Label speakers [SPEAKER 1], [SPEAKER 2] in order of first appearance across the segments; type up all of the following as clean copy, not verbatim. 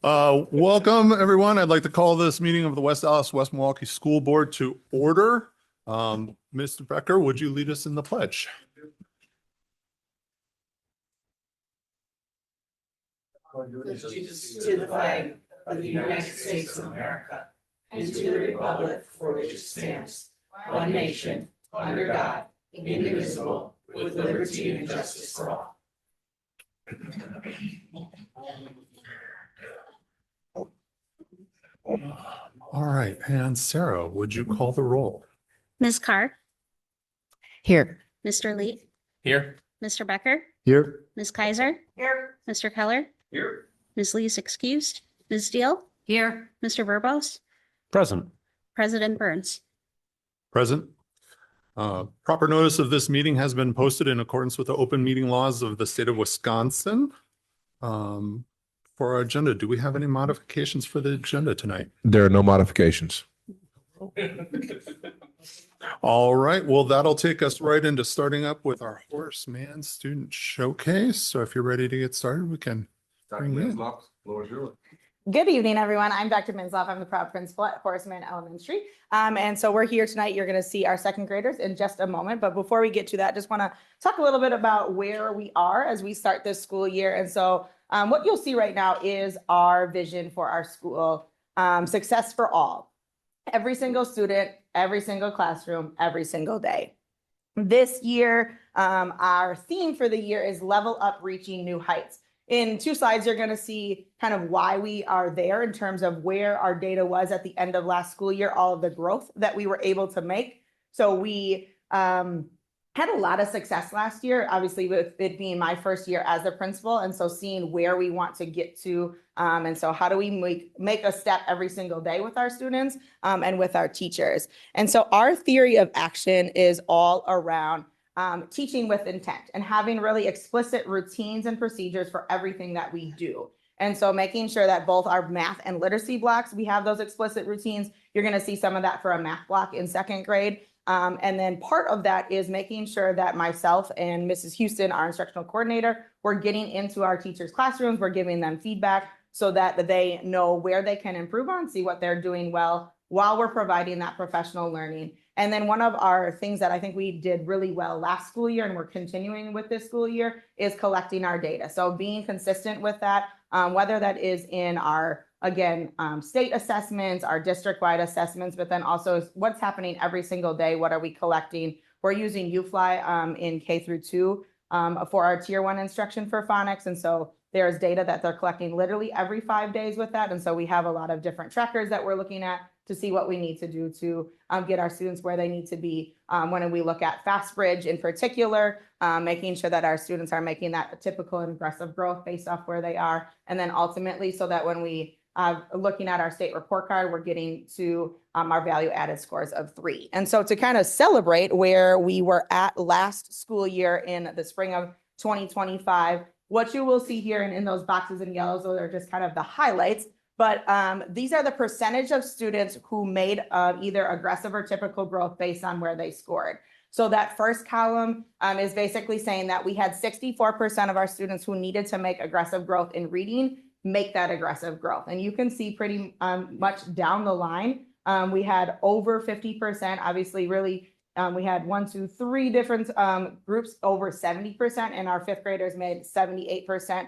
[SPEAKER 1] Welcome, everyone. I'd like to call this meeting of the West Dallas West Milwaukee School Board to order. Mr. Becker, would you lead us in the pledge?
[SPEAKER 2] Allegiance to the flag of the United States of America and to the republic for which it stands, one nation, under God, indivisible, with liberty and justice for all.
[SPEAKER 1] All right, and Sarah, would you call the roll?
[SPEAKER 3] Ms. Carr,
[SPEAKER 2] Here.
[SPEAKER 3] Mr. Lee,
[SPEAKER 4] Here.
[SPEAKER 3] Mr. Becker,
[SPEAKER 1] Here.
[SPEAKER 3] Ms. Kaiser,
[SPEAKER 2] Here.
[SPEAKER 3] Mr. Keller,
[SPEAKER 4] Here.
[SPEAKER 3] Ms. Lee is excused, Ms. Steele,
[SPEAKER 2] Here.
[SPEAKER 3] Mr. Verbos,
[SPEAKER 4] Present.
[SPEAKER 3] President Burns.
[SPEAKER 1] Present. Proper notice of this meeting has been posted in accordance with the open meeting laws of the state of Wisconsin. For our agenda, do we have any modifications for the agenda tonight?
[SPEAKER 5] There are no modifications.
[SPEAKER 1] All right, well, that'll take us right into starting up with our Horace Mann Student Showcase. So if you're ready to get started, we can.
[SPEAKER 5] Dr.
[SPEAKER 1] Bring it in.
[SPEAKER 5] Minsloff, floor is yours.
[SPEAKER 6] Good evening, everyone. I'm Dr. Minsloff. I'm the proud principal at Horace Mann Elementary. And so we're here tonight. You're going to see our second graders in just a moment. But before we get to that, just want to talk a little bit about where we are as we start this school year. And so what you'll see right now is our vision for our school, success for all. Every single student, every single classroom, every single day. This year, our theme for the year is level up, reaching new heights. In 2 slides, you're going to see kind of why we are there in terms of where our data was at the end of last school year, all of the growth that we were able to make. So we had a lot of success last year, obviously with it being my first year as a principal. And so seeing where we want to get to. And so how do we make a step every single day with our students and with our teachers? And so our theory of action is all around teaching with intent and having really explicit routines and procedures for everything that we do. And so making sure that both our math and literacy blocks, we have those explicit routines. You're going to see some of that for a math block in second grade. And then part of that is making sure that myself and Mrs. Houston, our instructional coordinator, we're getting into our teachers' classrooms, we're giving them feedback so that they know where they can improve on, see what they're doing well while we're providing that professional learning. And then one of our things that I think we did really well last school year and we're continuing with this school year is collecting our data. So being consistent with that, whether that is in our, again, state assessments, our district-wide assessments, but then also what's happening every single day, what are we collecting? We're using UFly in K through 2 for our tier 1 instruction for phonics. And so there's data that they're collecting literally every 5 days with that. And so we have a lot of different trackers that we're looking at to see what we need to do to get our students where they need to be. When we look at FastBridge in particular, making sure that our students are making that typical and aggressive growth based off where they are. And then ultimately, so that when we looking at our state report card, we're getting to our value added scores of 3. And so to kind of celebrate where we were at last school year in the spring of 2025, what you will see here and in those boxes in yellow, those are just kind of the highlights. But these are the percentage of students who made either aggressive or typical growth based on where they scored. So that first column is basically saying that we had 64% of our students who needed to make aggressive growth in reading, make that aggressive growth. And you can see pretty much down the line, we had over 50%, obviously really, we had 1, 2, 3 different groups over 70%, and our 5th graders made 78%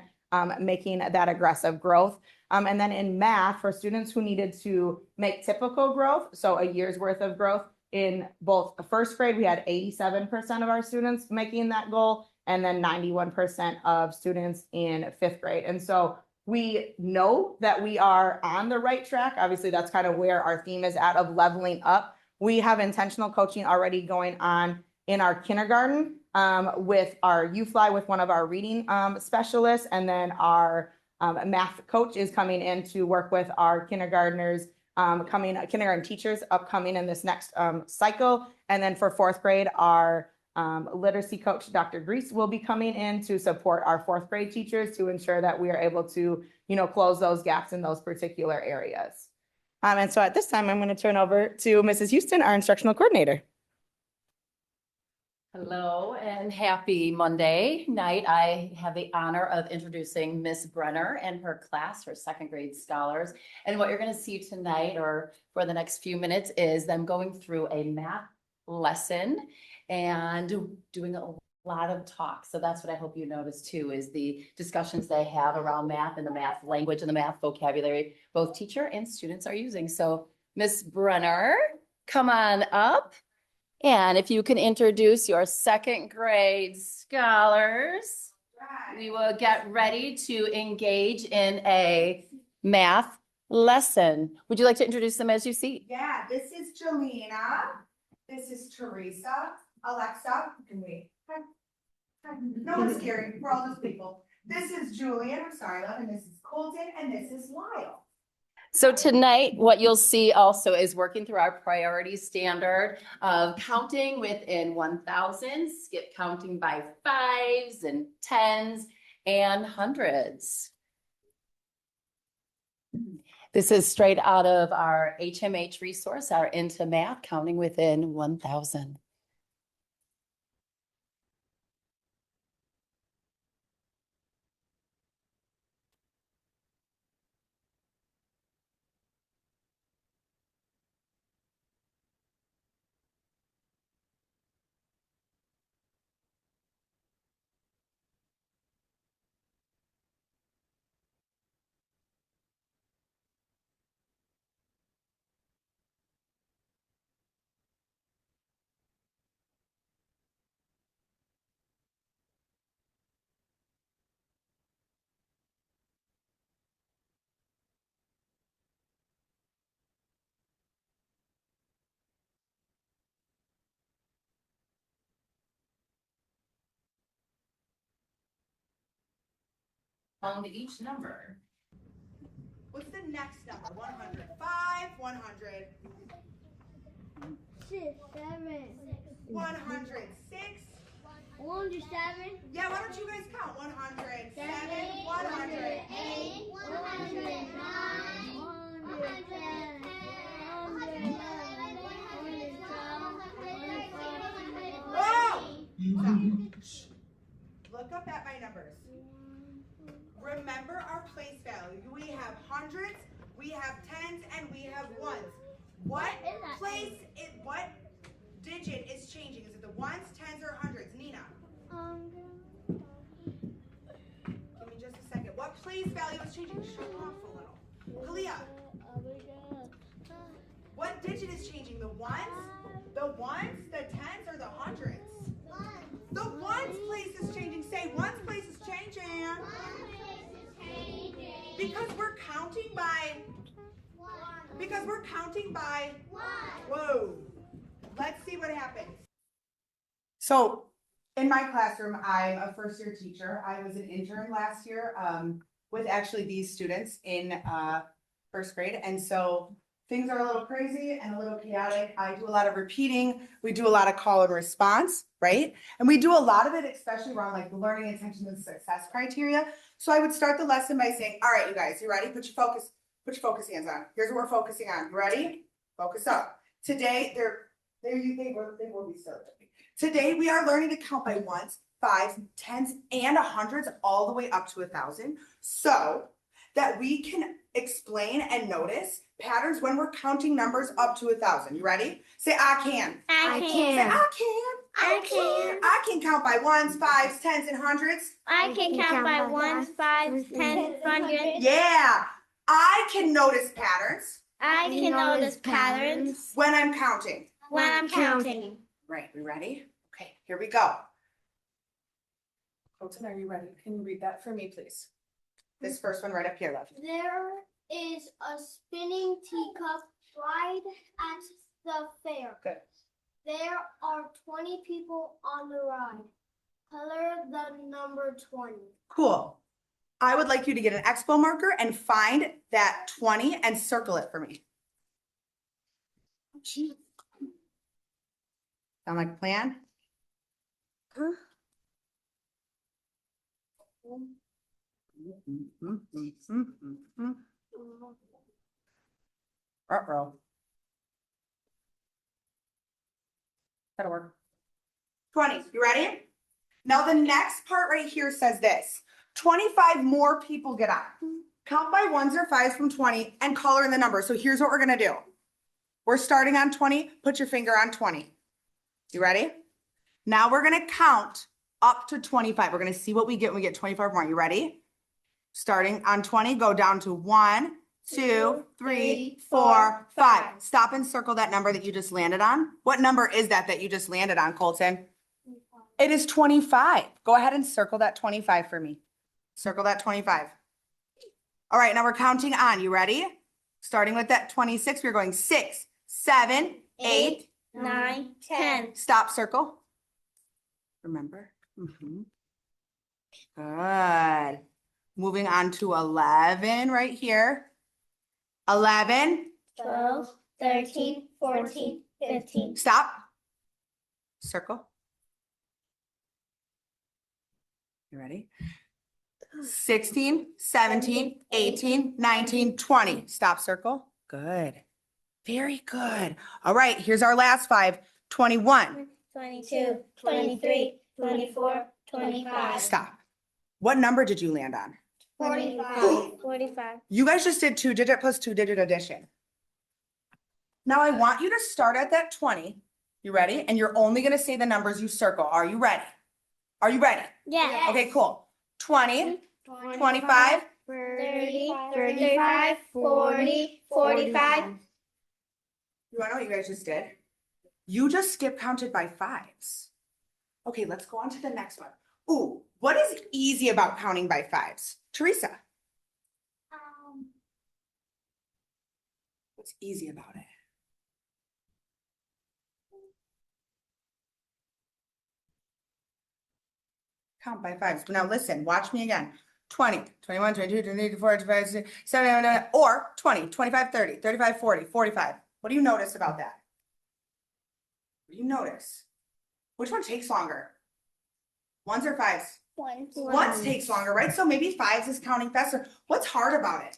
[SPEAKER 6] making that aggressive growth. And then in math, for students who needed to make typical growth, so a year's worth of growth, in both the 1st grade, we had 87% of our students making that goal, and then 91% of students in 5th grade. And so we know that we are on the right track. Obviously, that's kind of where our theme is at of leveling up. We have intentional coaching already going on in our kindergarten with our UFly with one of our reading specialists, and then our math coach is coming in to work with our kindergartners, kindergarten teachers upcoming in this next cycle. And then for 4th grade, our literacy coach, Dr. Grease, will be coming in to support our 4th grade teachers to ensure that we are able to, close those gaps in those particular areas. And so at this time, I'm going to turn over to Mrs. Houston, our instructional coordinator.
[SPEAKER 4] Hello and happy Monday night. I have the honor of introducing Miss Brenner and her class, her second grade scholars. And what you're going to see tonight or for the next few minutes is them going through a math lesson and doing a lot of talk. So that's what I hope you notice too, is the discussions they have around math and the math language and the math vocabulary both teacher and students are using. So Miss Brenner, come on up. And if you can introduce your second grade scholars, we will get ready to engage in a math lesson. Would you like to introduce them as you see?
[SPEAKER 7] Yeah, this is Jelena. This is Teresa. Alexa, can we? Hi. Hi. No one's scary. We're all just people. This is Julian. I'm sorry, love. And this is Colton. And this is Lyle.
[SPEAKER 4] So tonight, what you'll see also is working through our priority standard of counting within 1,000, skip counting by fives and tens and hundreds. This is straight out of our HMH resource, our Into Math, counting within 1,000. On each number.
[SPEAKER 7] What's the next number? 100. 5, 100.
[SPEAKER 8] 6, 7,
[SPEAKER 7] 106.
[SPEAKER 8] 107,
[SPEAKER 7] Yeah, why don't you guys count? 107, 100.
[SPEAKER 8] 108, 109, 110, 111, 112,
[SPEAKER 7] Oh! Look up at my numbers. Remember our place value. We have hundreds, we have tens, and we have ones. What what digit is changing? Is it the ones, tens, or hundreds? Nina, give me just a second. What place value is changing? Show off a little. Kalia, what digit is changing? The ones, the tens, or the hundreds? The ones place is changing. Say ones place is changing. Because we're counting by. Whoa. Let's see what happens. So in my classroom, I'm a first year teacher. I was an intern last year with actually these students in first grade. And so things are a little crazy and a little chaotic. I do a lot of repeating. We do a lot of call and response, right? And we do a lot of it, especially around like the learning intention and success criteria. So I would start the lesson by saying, all right, you guys, you ready? Put your focus hands on. Here's what we're focusing on. You ready? Focus up. Today, they will be so. Today, we are learning to count by ones, fives, tens, and hundreds all the way up to 1,000 so that we can explain and notice patterns when we're counting numbers up to 1,000. You ready? Say, I can.
[SPEAKER 8] I
[SPEAKER 7] Say,
[SPEAKER 8] can.
[SPEAKER 7] I can.
[SPEAKER 8] I can.
[SPEAKER 7] I can count by ones, fives, tens, and hundreds.
[SPEAKER 8] I can count by 1, 5, 10, 100.
[SPEAKER 7] Yeah. I can notice patterns
[SPEAKER 8] I can notice patterns
[SPEAKER 7] when I'm counting.
[SPEAKER 8] when I'm counting.
[SPEAKER 7] Right, we ready? Okay, here we go. Colton, are you ready? Can you read that for me, please? This first one right up here, love.
[SPEAKER 8] There is a spinning teacup ride at the fair.
[SPEAKER 7] Good.
[SPEAKER 8] There are 20 people on the ride. Color the number 20.
[SPEAKER 7] Cool. I would like you to get an expo marker and find that 20 and circle it for me. Sound like a plan?
[SPEAKER 8] Huh?
[SPEAKER 7] Uh-oh. That'll work. 20. You ready? Now the next part right here says this. 25 more people get on. Count by ones or fives from 20 and color in the number. So here's what we're gonna do. We're starting on 20. Put your finger on 20. You ready? Now we're gonna count up to 25. We're gonna see what we get when we get 25 more. You ready? Starting on 20, go down to 1, 2, 3, 4, 5. Stop and circle that number that you just landed on. What number is that you just landed on, Colton? It is 25. Go ahead and circle that 25 for me. Circle that 25. All right, now we're counting on. You ready? Starting with that 26, we're going 6, 7, 8,
[SPEAKER 8] 9, 10.
[SPEAKER 7] Stop, circle. Remember? Good. Moving on to 11 right here. 11.
[SPEAKER 8] 12, 13, 14, 15.
[SPEAKER 7] Stop. Circle. You ready? 16, 17, 18, 19, 20. Stop, circle. Good. Very good. All right, here's our last 5. 21.
[SPEAKER 8] 22, 23, 24, 25.
[SPEAKER 7] Stop. What number did you land on?
[SPEAKER 8] 45. 45.
[SPEAKER 7] You guys just did 2-digit plus 2-digit addition. Now I want you to start at that 20. You ready? And you're only going to say the numbers you circle. Are you ready? Are you ready?
[SPEAKER 8] Yeah.
[SPEAKER 7] Okay, cool. 20, 25.
[SPEAKER 8] 30, 35, 40, 45.
[SPEAKER 7] You want to know what you guys just did? You just skip counted by 5s. Okay, let's go on to the next one. Ooh, what is easy about counting by 5s? Teresa, what's easy about it? Count by 5s. Now listen, watch me again. 20, 21, 22, 23, 24, 25, 26, 27, or 20, 25, 30, 35, 40, 45. What do you notice about that? What do you notice? Which one takes longer? Ones or 5s? Ones takes longer, right? So maybe 5s is counting faster. What's hard about it?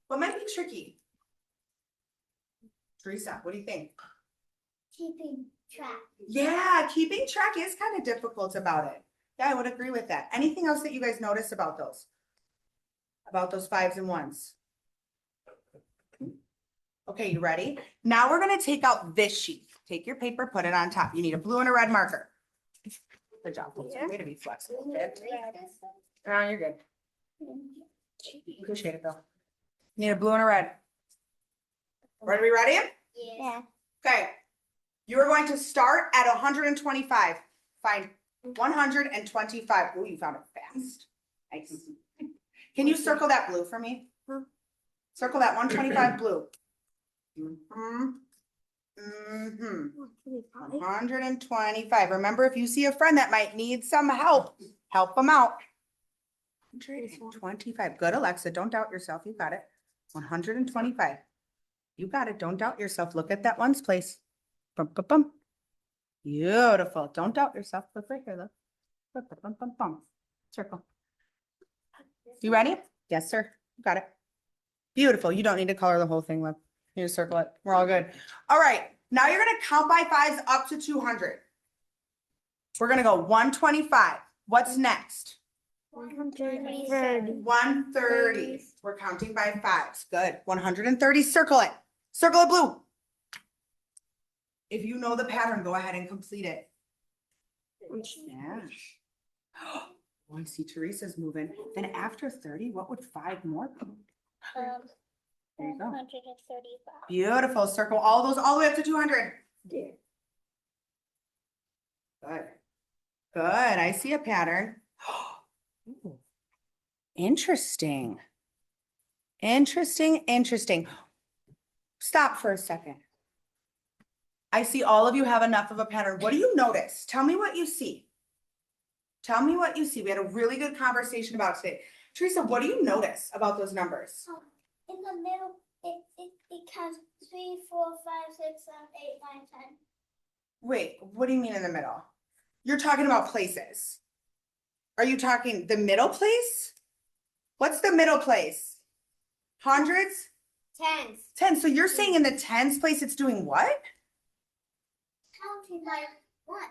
[SPEAKER 7] What might be tricky? Teresa, what do you think?
[SPEAKER 8] Keeping track.
[SPEAKER 7] Yeah, keeping track is kind of difficult about it. Yeah, I would agree with that. Anything else that you guys notice about those? About those 5s and 1s? Okay, you ready? Now we're gonna take out this sheet. Take your paper, put it on top. You need a blue and a red marker. Good job. Way to be flexible, kid. Oh, you're good. Appreciate it, Bill. You need a blue and a red. Are we ready?
[SPEAKER 8] Yeah.
[SPEAKER 7] Okay. You are going to start at 125. Find 125. Oh, you found it fast. Nice. Can you circle that blue for me? Circle that 125 blue. 125. Remember, if you see a friend that might need some help, help them out. 125. Good, Alexa. Don't doubt yourself. You got it. 125. You got it. Don't doubt yourself. Look at that ones place. Bum, bum, bum. Beautiful. Don't doubt yourself. Look right here. Look. Bum, bum, bum, bum. Circle. You ready? Yes, sir. You got it. Beautiful. You don't need to color the whole thing, love. You just circle it. We're all good. All right. Now you're going to count by 5s up to 200. We're going to go 125. What's next?
[SPEAKER 8] 130.
[SPEAKER 7] 130. We're counting by 5s. Good. 130. Circle it. Circle it blue. If you know the pattern, go ahead and complete it. Yeah. Oh, I see Teresa's moving. Then after 30, what would 5 more be? There you go.
[SPEAKER 8] 135.
[SPEAKER 7] Beautiful. Circle all those all the way up to 200. Good. Good. I see a pattern. Ooh. Interesting. Interesting. Stop for a second. I see all of you have enough of a pattern. What do you notice? Tell me what you see. Tell me what you see. We had a really good conversation about it today. Teresa, what do you notice about those numbers?
[SPEAKER 8] In the middle, it counts 3, 4, 5, 6, 7, 8, 9, 10.
[SPEAKER 7] Wait, what do you mean in the middle? You're talking about places. Are you talking the middle place? What's the middle place? Hundreds?
[SPEAKER 8] Tens.
[SPEAKER 7] 10. So you're saying in the tens place it's doing what?
[SPEAKER 8] Counting by 1.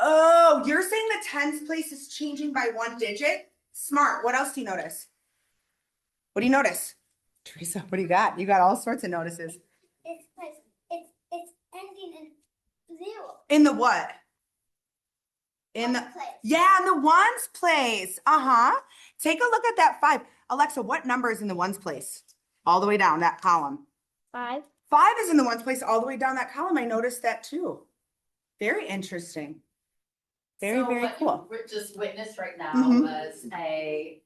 [SPEAKER 7] Oh, you're saying the tens place is changing by 1 digit? Smart. What else do you notice? What do you notice? Teresa, what do you got? You got all sorts of notices.
[SPEAKER 8] It's ending in 0.
[SPEAKER 7] In the what? In the,
[SPEAKER 8] Ones place.
[SPEAKER 7] yeah, in the ones place. Uh-huh. Take a look at that 5. Alexa, what number is in the ones place? All the way down that column.
[SPEAKER 8] 5.
[SPEAKER 7] 5 is in the ones place all the way down that column. I noticed that too. Very interesting. Very,
[SPEAKER 4] So
[SPEAKER 7] very
[SPEAKER 4] what you
[SPEAKER 7] cool.
[SPEAKER 4] just witnessed right now
[SPEAKER 7] Mhm.
[SPEAKER 4] was a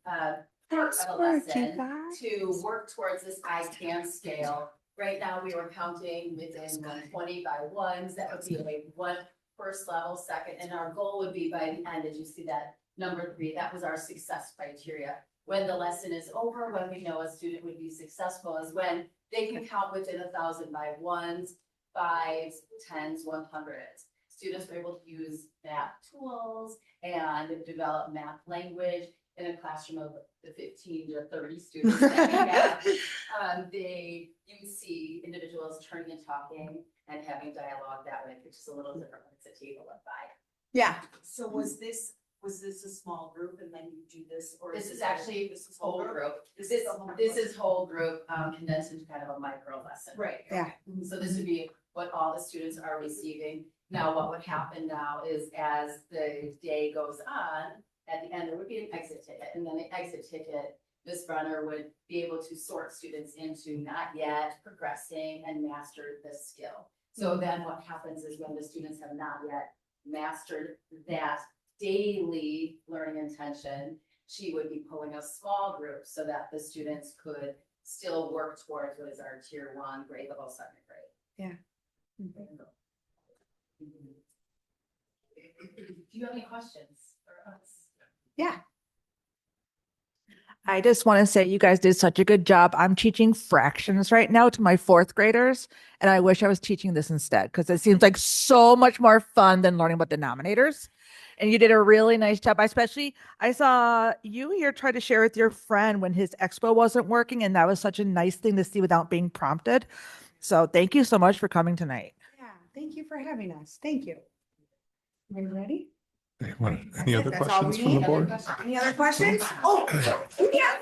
[SPEAKER 4] part of a lesson to work towards this I can scale. Right now, we were counting within 120 by ones. That would be a 1 first level, second, and our goal would be by the end, did you see that number 3? That was our success criteria. When the lesson is over, when we know a student would be successful is when they can count within 1,000 by ones, 5s, 10s, 100s. Students were able to use math tools and develop math language in a classroom of the 15 to 30 students that we have. You see individuals turning and talking and having dialogue that way, which is a little different when it's a table of 5.
[SPEAKER 7] Yeah.
[SPEAKER 2] So was this a small group and then you do this, or?
[SPEAKER 4] This is actually
[SPEAKER 2] This is
[SPEAKER 4] whole group.
[SPEAKER 2] This
[SPEAKER 4] This
[SPEAKER 2] is the whole
[SPEAKER 4] is whole group condensed into kind of a micro lesson.
[SPEAKER 2] Right.
[SPEAKER 7] Yeah.
[SPEAKER 4] So this would be what all the students are receiving. Now, what would happen now is as the day goes on, at the end, there would be an exit ticket, and then the exit ticket, Ms. Brenner would be able to sort students into not yet, progressing, and mastered this skill. So then what happens is when the students have not yet mastered that daily learning intention, she would be pulling a small group so that the students could still work towards what is our tier 1 grade level 2nd grade.
[SPEAKER 7] Yeah.
[SPEAKER 4] Do you have any questions for us?
[SPEAKER 7] Yeah.
[SPEAKER 9] I just want to say you guys did such a good job. I'm teaching fractions right now to my 4th graders, and I wish I was teaching this instead because it seems like so much more fun than learning about denominators. And you did a really nice job. I saw you here try to share with your friend when his expo wasn't working, and that was such a nice thing to see without being prompted. So thank you so much for coming tonight.
[SPEAKER 7] Yeah. Thank you for having us. Thank you. Are you ready?
[SPEAKER 1] Any other
[SPEAKER 7] That's all we
[SPEAKER 1] questions from the
[SPEAKER 7] need?
[SPEAKER 1] board?
[SPEAKER 7] Any other questions? Oh, yeah.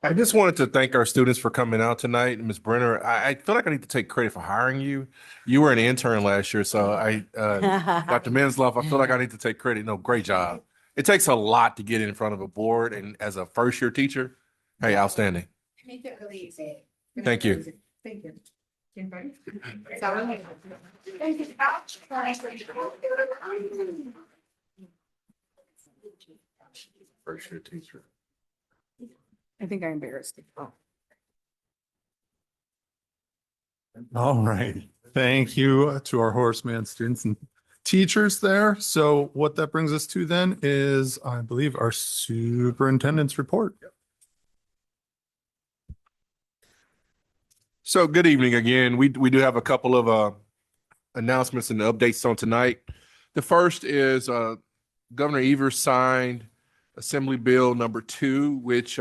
[SPEAKER 5] I just wanted to thank our students for coming out tonight. Ms. Brenner, I feel like I need to take credit for hiring you. You were an intern last year, so Dr. Menzloff, I feel like I need to take credit. No, great job. It takes a lot to get in front of a board, and as a first-year teacher, hey, outstanding.
[SPEAKER 7] Make it really easy.
[SPEAKER 5] Thank you.
[SPEAKER 7] Thank you.
[SPEAKER 5] First-year teacher.
[SPEAKER 7] I think I embarrassed you.
[SPEAKER 1] All right. Thank you to our Horace Mann students and teachers there. So what that brings us to then is, I believe, our superintendent's report.
[SPEAKER 5] So good evening again. We do have a couple of announcements and updates on tonight. The first is Governor Evers signed Assembly Bill number 2, which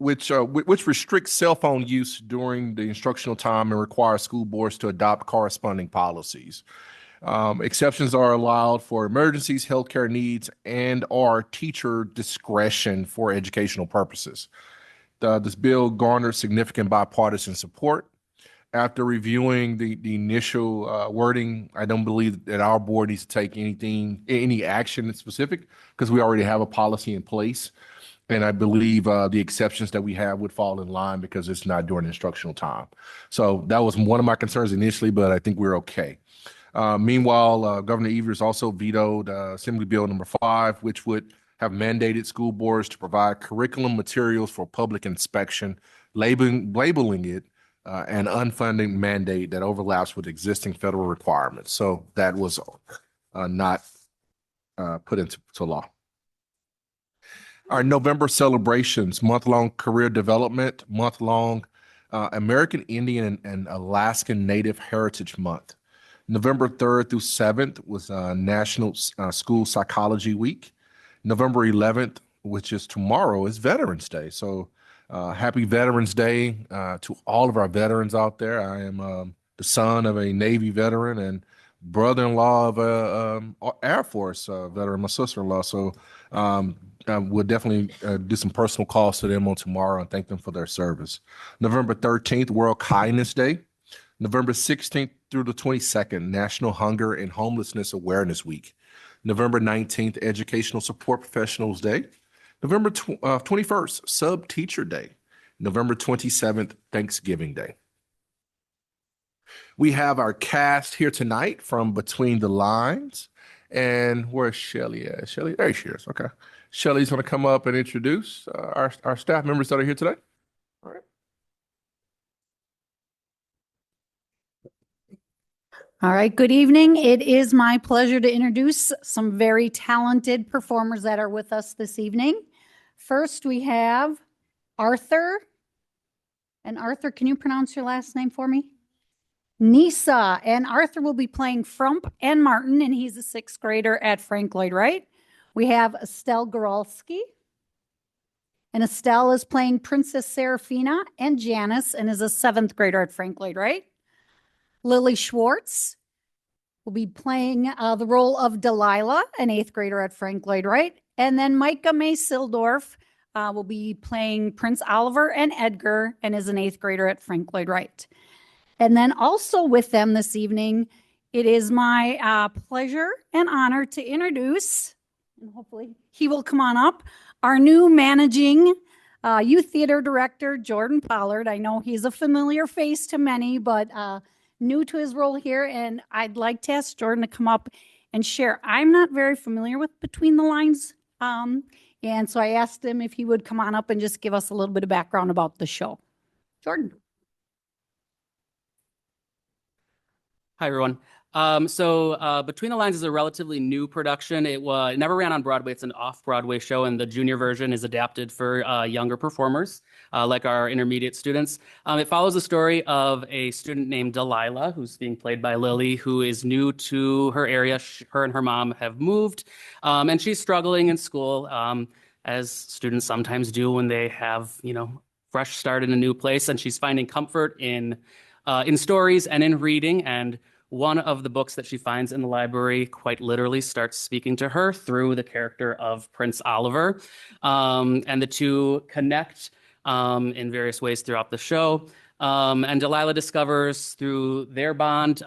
[SPEAKER 5] restricts cell phone use during the instructional time and requires school boards to adopt corresponding policies. Exceptions are allowed for emergencies, healthcare needs, and or teacher discretion for educational purposes. This bill garnered significant bipartisan support. After reviewing the initial wording, I don't believe that our board needs to take any action specific because we already have a policy in place. And I believe the exceptions that we have would fall in line because it's not during instructional time. So that was one of my concerns initially, but I think we're okay. Meanwhile, Governor Evers also vetoed Assembly Bill number 5, which would have mandated school boards to provide curriculum materials for public inspection, labeling it an unfunded mandate that overlaps with existing federal requirements. So that was not put into law. Our November celebrations, month-long career development, month-long American Indian and Alaskan Native Heritage Month. November 3rd through 7th was National School Psychology Week. November 11th, which is tomorrow, is Veterans Day. So happy Veterans Day to all of our veterans out there. I am the son of a Navy veteran, and brother-in-law of a Air Force veteran, my sister-in-law. So we'll definitely do some personal calls to them on tomorrow and thank them for their service. November 13th, World Kindness Day. November 16th through the 22nd, National Hunger and Homelessness Awareness Week. November 19th, Educational Support Professionals Day. November 21st, Sub Teacher Day. November 27th, Thanksgiving Day. We have our cast here tonight from Between the Lines. And where's Shelly at? Shelly, there she is. Okay. Shelly's going to come up and introduce our staff members that are here today. All right.
[SPEAKER 10] All right, good evening. It is my pleasure to introduce some very talented performers that are with us this evening. First, we have Arthur. And Arthur, can you pronounce your last name for me? Nisa. And Arthur will be playing Frump and Martin, and he's a sixth grader at Frank Lloyd Wright. We have Estelle Goralski. And Estelle is playing Princess Serafina and Janice and is a seventh grader at Frank Lloyd Wright. Lily Schwartz will be playing the role of Delilah, an eighth grader at Frank Lloyd Wright. And then Micah May Sildorf will be playing Prince Oliver and Edgar and is an eighth grader at Frank Lloyd Wright. And then also with them this evening, it is my pleasure and honor to introduce, and hopefully he will come on up, our new managing youth theater director, Jordan Pollard. I know he's a familiar face to many, but new to his role here, and I'd like to ask Jordan to come up and share. I'm not very familiar with Between the Lines, and so I asked him if he would come on up and just give us a little bit of background about the show. Jordan.
[SPEAKER 11] Hi, everyone. Between the Lines is a relatively new production. It never ran on Broadway. It's an off-Broadway show, and the junior version is adapted for younger performers, like our intermediate students. It follows the story of a student named Delilah, who's being played by Lily, who is new to her area. Her and her mom have moved, and she's struggling in school, as students sometimes do when they have, fresh start in a new place. And she's finding comfort in stories and in reading. And one of the books that she finds in the library quite literally starts speaking to her through the character of Prince Oliver. And the two connect in various ways throughout the show. And Delilah discovers through their bond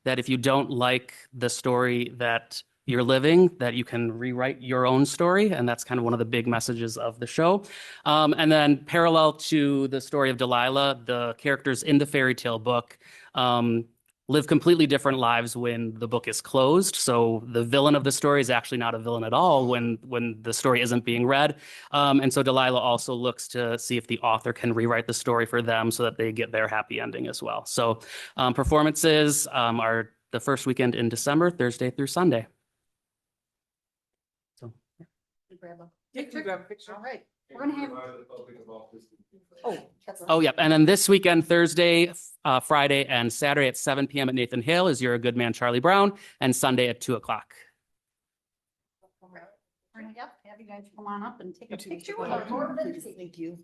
[SPEAKER 11] that if you don't like the story that you're living, that you can rewrite your own story. And that's kind of one of the big messages of the show. And then parallel to the story of Delilah, the characters in the fairy tale book live completely different lives when the book is closed. So the villain of the story is actually not a villain at all when the story isn't being read. And so Delilah also looks to see if the author can rewrite the story for them so that they get their happy ending as well. So performances are the first weekend in December, Thursday through Sunday. So,
[SPEAKER 6] Grab a picture. All right.
[SPEAKER 10] We're going to have...
[SPEAKER 11] Oh, yep. And then this weekend, Thursday, Friday, and Saturday at 7 p.m. at Nathan Hale is You're a Good Man, Charlie Brown, and Sunday at 2 o'clock.
[SPEAKER 10] Yep, have you guys come on up and take a picture with our board. Thank you.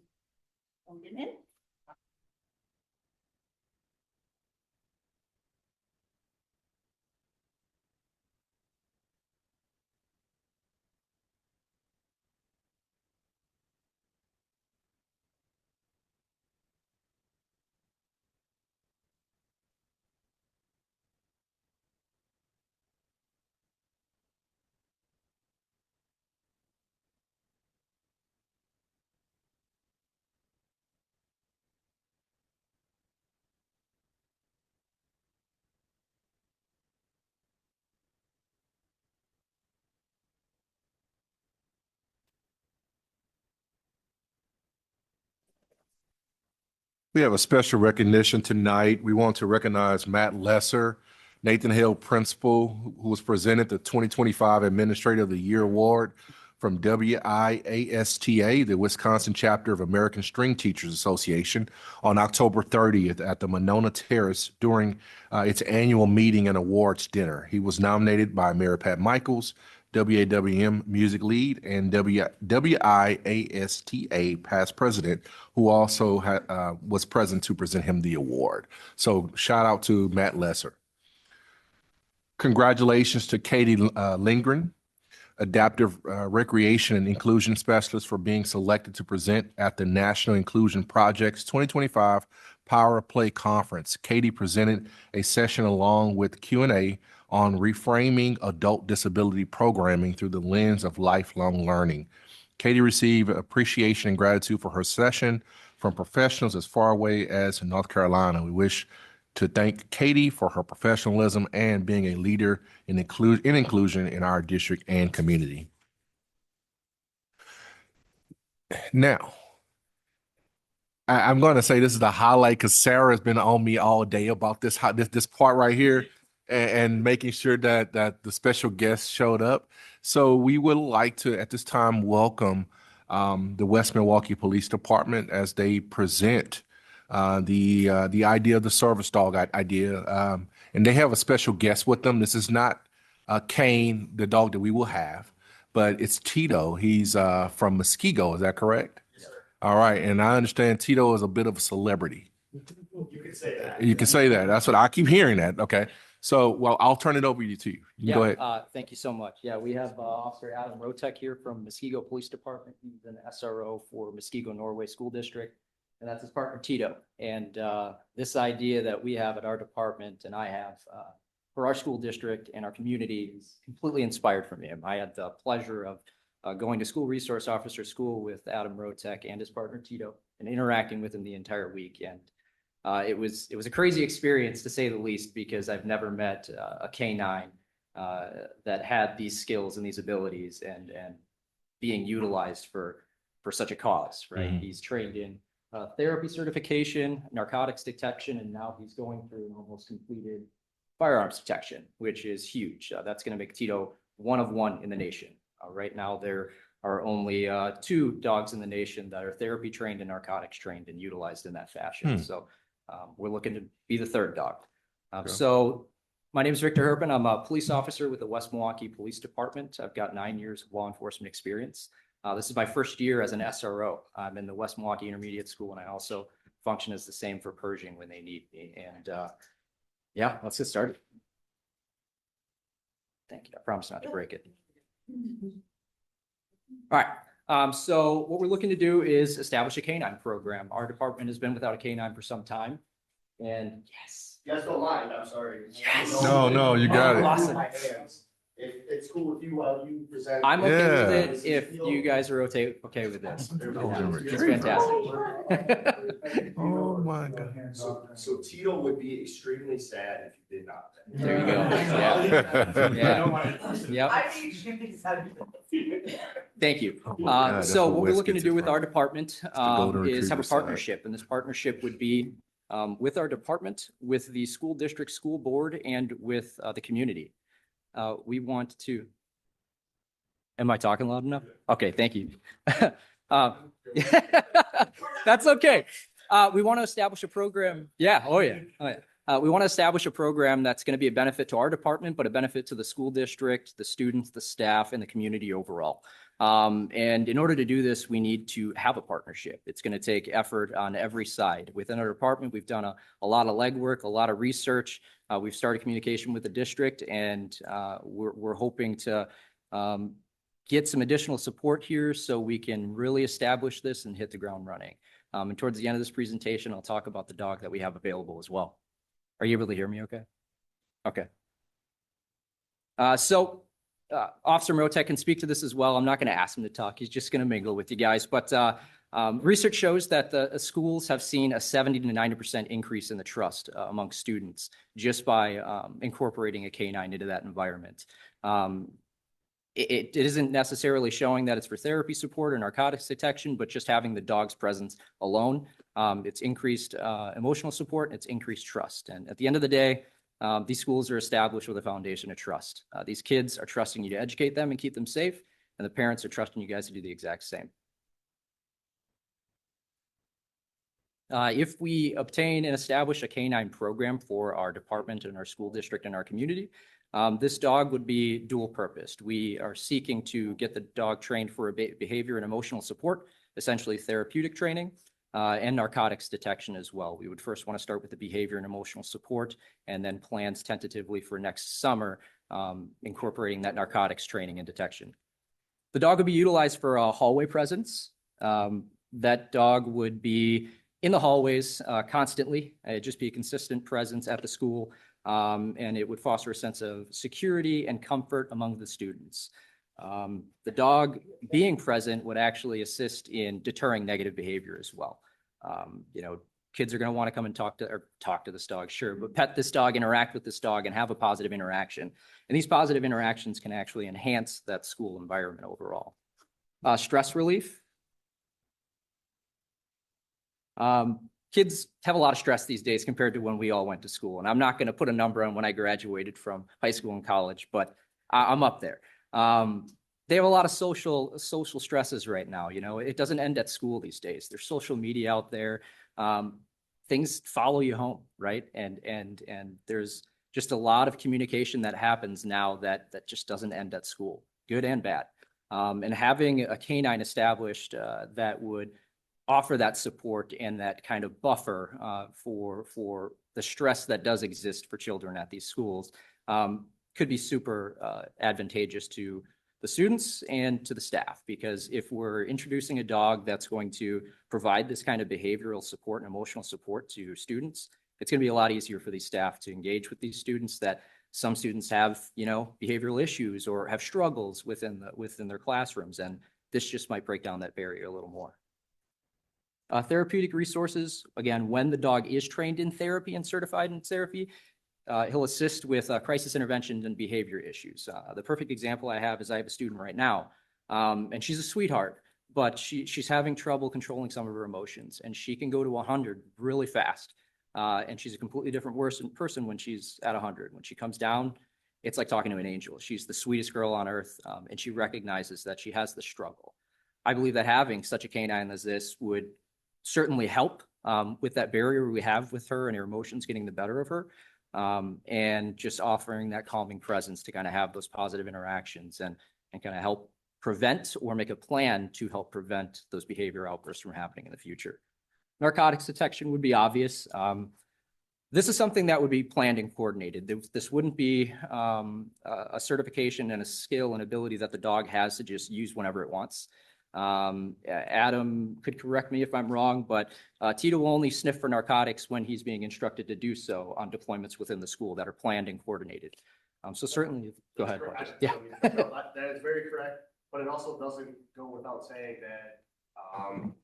[SPEAKER 5] We have a special recognition tonight. We want to recognize Matt Lesser, Nathan Hale Principal, who was presented the 2025 Administrator of the Year Award from WIASTA, the Wisconsin chapter of American String Teachers Association, on October 30th at the Monona Terrace during its annual meeting and awards dinner. He was nominated by Mayor Pat Michaels, WAWM Music Lead, and WIASTA past president, who also was present to present him the award. So shout out to Matt Lesser. Congratulations to Katie Lindgren, Adaptive Recreation and Inclusion Specialist, for being selected to present at the National Inclusion Project's 2025 Power of Play Conference. Katie presented a session along with Q&A on reframing adult disability programming through the lens of lifelong learning. Katie received appreciation and gratitude for her session from professionals as far away as North Carolina. We wish to thank Katie for her professionalism and being a leader in inclusion in our district and community. Now, I'm going to say this is the highlight because Sarah has been on me all day about this part right here and making sure that the special guest showed up. So we would like to, at this time, welcome the West Milwaukee Police Department as they present the idea of the service dog idea. And they have a special guest with them. This is not Kane, the dog that we will have, but it's Tito. He's from Muskego. Is that correct? Yes, sir. All right. And I understand Tito is a bit of a celebrity. You can say that. You can say that. That's what I keep hearing that. Okay. So, well, I'll turn it over to you. Go ahead.
[SPEAKER 12] Thank you so much. Yeah, we have Officer Adam Rotek here from Muskego Police Department. He's an SRO for Muskego Norway School District, and that's his partner Tito. And this idea that we have at our department and I have for our school district and our community is completely inspired from him. I had the pleasure of going to school resource officer school with Adam Rotek and his partner Tito and interacting with him the entire week. And it was a crazy experience, to say the least, because I've never met a canine that had these skills and these abilities and being utilized for such a cause, right? Mm-hmm. He's trained in therapy certification, narcotics detection, and now he's going through an almost completed firearms detection, which is huge. That's going to make Tito one of one in the nation. Right now, there are only 2 dogs in the nation that are therapy trained and narcotics trained and utilized in that fashion. So we're looking to be the 3rd dog. So my name is Victor Herpen. I'm a police officer with the West Milwaukee Police Department. I've got 9 years of law enforcement experience. This is my first year as an SRO. I'm in the West Milwaukee Intermediate School, and I also function as the same for Pershing when they need me. And yeah, let's get started. Thank you. I promise not to break it. All right. So what we're looking to do is establish a canine program. Our department has been without a canine for some time. And yes.
[SPEAKER 13] You guys don't mind, I'm sorry.
[SPEAKER 5] Yes. No, you got it.
[SPEAKER 12] Awesome.
[SPEAKER 13] If it's cool with you while you present.
[SPEAKER 12] I'm okay with it if you guys are okay with this. It's fantastic.
[SPEAKER 5] Oh my God.
[SPEAKER 13] So Tito would be extremely sad if you did not.
[SPEAKER 12] There you go. Yeah. Thank you. So what we're looking to do with our department is have a partnership, and this partnership would be with our department, with the school district, school board, and with the community. We want to. Am I talking loud enough? Okay, thank you. That's okay. We want to establish a program. Yeah. Oh yeah. We want to establish a program that's going to be a benefit to our department, but a benefit to the school district, the students, the staff, and the community overall. And in order to do this, we need to have a partnership. It's going to take effort on every side. Within our department, we've done a lot of legwork, a lot of research. We've started communication with the district, and we're hoping to get some additional support here so we can really establish this and hit the ground running. And towards the end of this presentation, I'll talk about the dog that we have available as well. Are you able to hear me okay? Okay. Officer Rotek can speak to this as well. I'm not going to ask him to talk. He's just going to mingle with you guys. But research shows that the schools have seen a 70 to 90% increase in the trust among students just by incorporating a canine into that environment. It isn't necessarily showing that it's for therapy support or narcotics detection, but just having the dog's presence alone, it's increased emotional support, it's increased trust. And at the end of the day, these schools are established with a foundation of trust. These kids are trusting you to educate them and keep them safe, and the parents are trusting you guys to do the exact same. If we obtain and establish a canine program for our department and our school district and our community, this dog would be dual purposed. We are seeking to get the dog trained for behavior and emotional support, essentially therapeutic training. and narcotics detection as well. We would first want to start with the behavior and emotional support, and then plans tentatively for next summer, incorporating that narcotics training and detection. The dog would be utilized for a hallway presence. That dog would be in the hallways constantly. It'd just be a consistent presence at the school, and it would foster a sense of security and comfort among the students. The dog being present would actually assist in deterring negative behavior as well. Kids are going to want to come and talk to this dog, sure, but pet this dog, interact with this dog, and have a positive interaction. And these positive interactions can actually enhance that school environment overall. Stress relief. Kids have a lot of stress these days compared to when we all went to school. And I'm not going to put a number on when I graduated from high school and college, but I'm up there. They have a lot of social stresses right now. It doesn't end at school these days. There's social media out there. Things follow you home, right? And there's just a lot of communication that happens now that just doesn't end at school, good and bad. And having a canine established that would offer that support and that kind of buffer for the stress that does exist for children at these schools could be super advantageous to the students and to the staff, because if we're introducing a dog that's going to provide this kind of behavioral support and emotional support to students, it's going to be a lot easier for these staff to engage with these students. That some students have, behavioral issues or have struggles within their classrooms, and this just might break down that barrier a little more. Therapeutic resources, again, when the dog is trained in therapy and certified in therapy, he'll assist with crisis intervention and behavior issues. The perfect example I have is I have a student right now, and she's a sweetheart, but she's having trouble controlling some of her emotions, and she can go to 100 really fast. And she's a completely different person when she's at 100. When she comes down, it's like talking to an angel. She's the sweetest girl on earth, and she recognizes that she has the struggle. I believe that having such a canine as this would certainly help with that barrier we have with her and her emotions getting the better of her. And just offering that calming presence to kind of have those positive interactions and kind of help prevent or make a plan to help prevent those behavior outbursts from happening in the future. Narcotics detection would be obvious. This is something that would be planned and coordinated. This wouldn't be a certification and a skill and ability that the dog has to just use whenever it wants. Adam could correct me if I'm wrong, but Tito will only sniff for narcotics when he's being instructed to do so on deployments within the school that are planned and coordinated. So certainly, go ahead. Yeah.
[SPEAKER 13] That is very correct, but it also doesn't go without saying that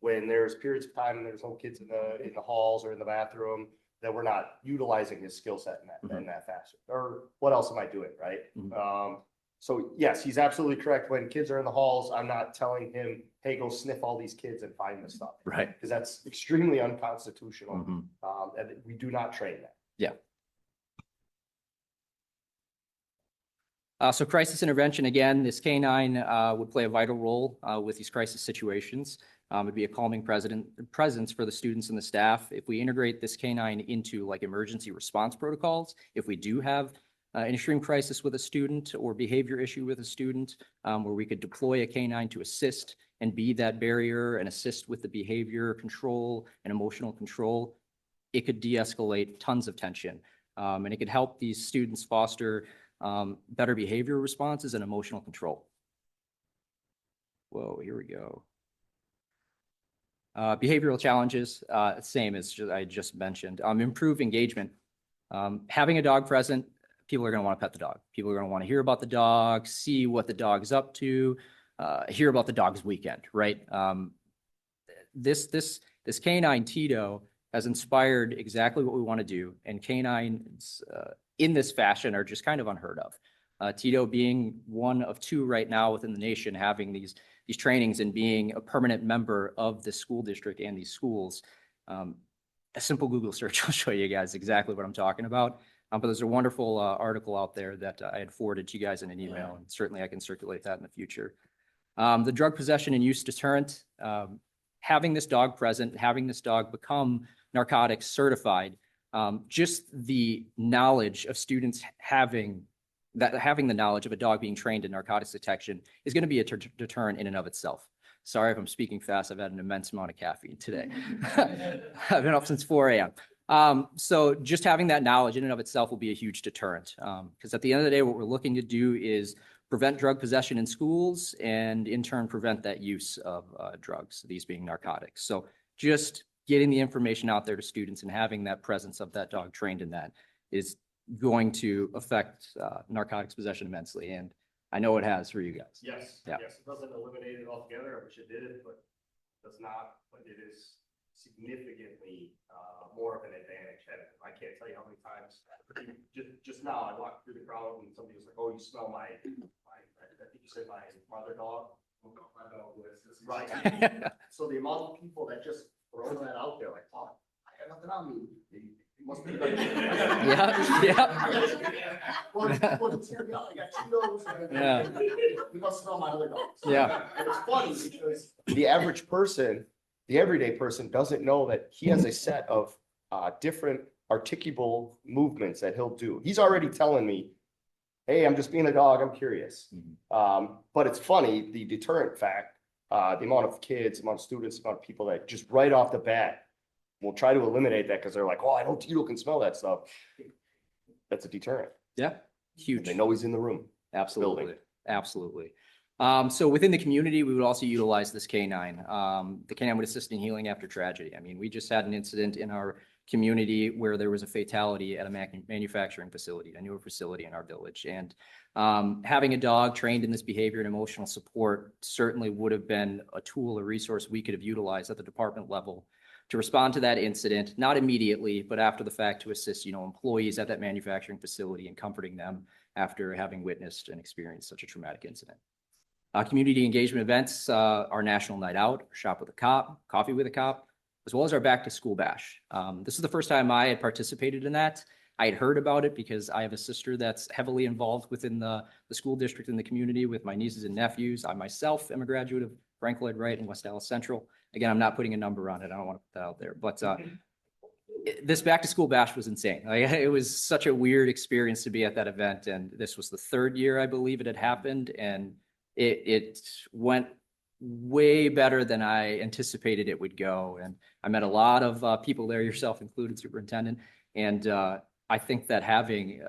[SPEAKER 13] when there's periods of time and there's no kids in the halls or in the bathroom, that we're not utilizing his skill set in that fashion. Or what else am I doing, right? So yes, he's absolutely correct. When kids are in the halls, I'm not telling him, hey, go sniff all these kids and find this stuff.
[SPEAKER 12] Right.
[SPEAKER 13] Because that's extremely unconstitutional. And we do not train that.
[SPEAKER 12] Yeah. So crisis intervention, again, this canine would play a vital role with these crisis situations. It'd be a calming presence for the students and the staff. If we integrate this canine into like emergency response protocols, if we do have an extreme crisis with a student or behavior issue with a student, where we could deploy a canine to assist and be that barrier and assist with the behavior control and emotional control, it could de-escalate tons of tension. And it could help these students foster better behavior responses and emotional control. Whoa, here we go. Behavioral challenges, same as I just mentioned. Improve engagement. Having a dog present, people are going to want to pet the dog. People are going to want to hear about the dog, see what the dog's up to, hear about the dog's weekend, right? This canine Tito has inspired exactly what we want to do, and canines in this fashion are just kind of unheard of. Tito being one of two right now within the nation having these trainings and being a permanent member of the school district and these schools. A simple Google search will show you guys exactly what I'm talking about. But there's a wonderful article out there that I had forwarded to you guys in an email, and certainly I can circulate that in the future. The drug possession and use deterrent, having this dog present, having this dog become narcotics certified, just the knowledge of students having the knowledge of a dog being trained in narcotics detection is going to be a deterrent in and of itself. Sorry if I'm speaking fast. I've had an immense amount of caffeine today. I've been up since 4 a.m. So just having that knowledge in and of itself will be a huge deterrent. Because at the end of the day, what we're looking to do is prevent drug possession in schools and in turn prevent that use of drugs, these being narcotics. So just getting the information out there to students and having that presence of that dog trained in that is going to affect narcotics possession immensely. And I know it has for you guys.
[SPEAKER 13] Yes,
[SPEAKER 12] Yeah.
[SPEAKER 13] yes, it doesn't eliminate it altogether. I wish it did it, but does not, but it is significantly more of an advantage. And I can't tell you how many times, just now, I walked through the crowd and somebody was like, oh, you smell I think you said my mother dog. My dog was. Right. So the amount of people that just throw that out there, like, oh, I got nothing on me. It must be. Well, it's your dog. I got 2 dogs.
[SPEAKER 12] Yeah.
[SPEAKER 13] You must smell my other dogs.
[SPEAKER 12] Yeah.
[SPEAKER 13] And it's funny because the average person, the everyday person doesn't know that he has a set of different articulable movements that he'll do. He's already telling me, hey, I'm just being a dog, I'm curious. But it's funny, the deterrent fact, the amount of kids, the amount of students, the amount of people that just right off the bat will try to eliminate that because they're like, oh, I know Tito can smell that stuff. That's a deterrent.
[SPEAKER 12] Yeah, huge.
[SPEAKER 13] They know he's in the room.
[SPEAKER 12] Absolutely.
[SPEAKER 13] Building.
[SPEAKER 12] Absolutely. So within the community, we would also utilize this canine. The canine would assist in healing after tragedy. I mean, we just had an incident in our community where there was a fatality at a manufacturing facility, a newer facility in our village. And having a dog trained in this behavior and emotional support certainly would have been a tool, a resource we could have utilized at the department level to respond to that incident, not immediately, but after the fact to assist, employees at that manufacturing facility and comforting them after having witnessed and experienced such a traumatic incident. Community engagement events, our National Night Out, Shop with a Cop, Coffee with a Cop, as well as our Back to School Bash. This is the first time I had participated in that. I had heard about it because I have a sister that's heavily involved within the school district and the community with my nieces and nephews. I myself am a graduate of Frank Lloyd Wright and West Dallas Central. Again, I'm not putting a number on it. I don't want to put that out there, but this Back to School Bash was insane. It was such a weird experience to be at that event. And this was the 3rd year, I believe it had happened. And it went way better than I anticipated it would go. And I met a lot of people there, yourself included, Superintendent. And I think that having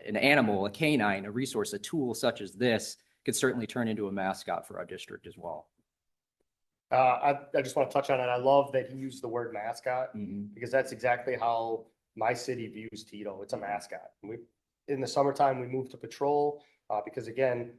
[SPEAKER 12] an animal, a canine, a resource, a tool such as this could certainly turn into a mascot for our district as well.
[SPEAKER 13] I just want to touch on it. I love that he used the word mascot because that's exactly how my city views Tito. It's a mascot. In the summertime, we move to patrol because again,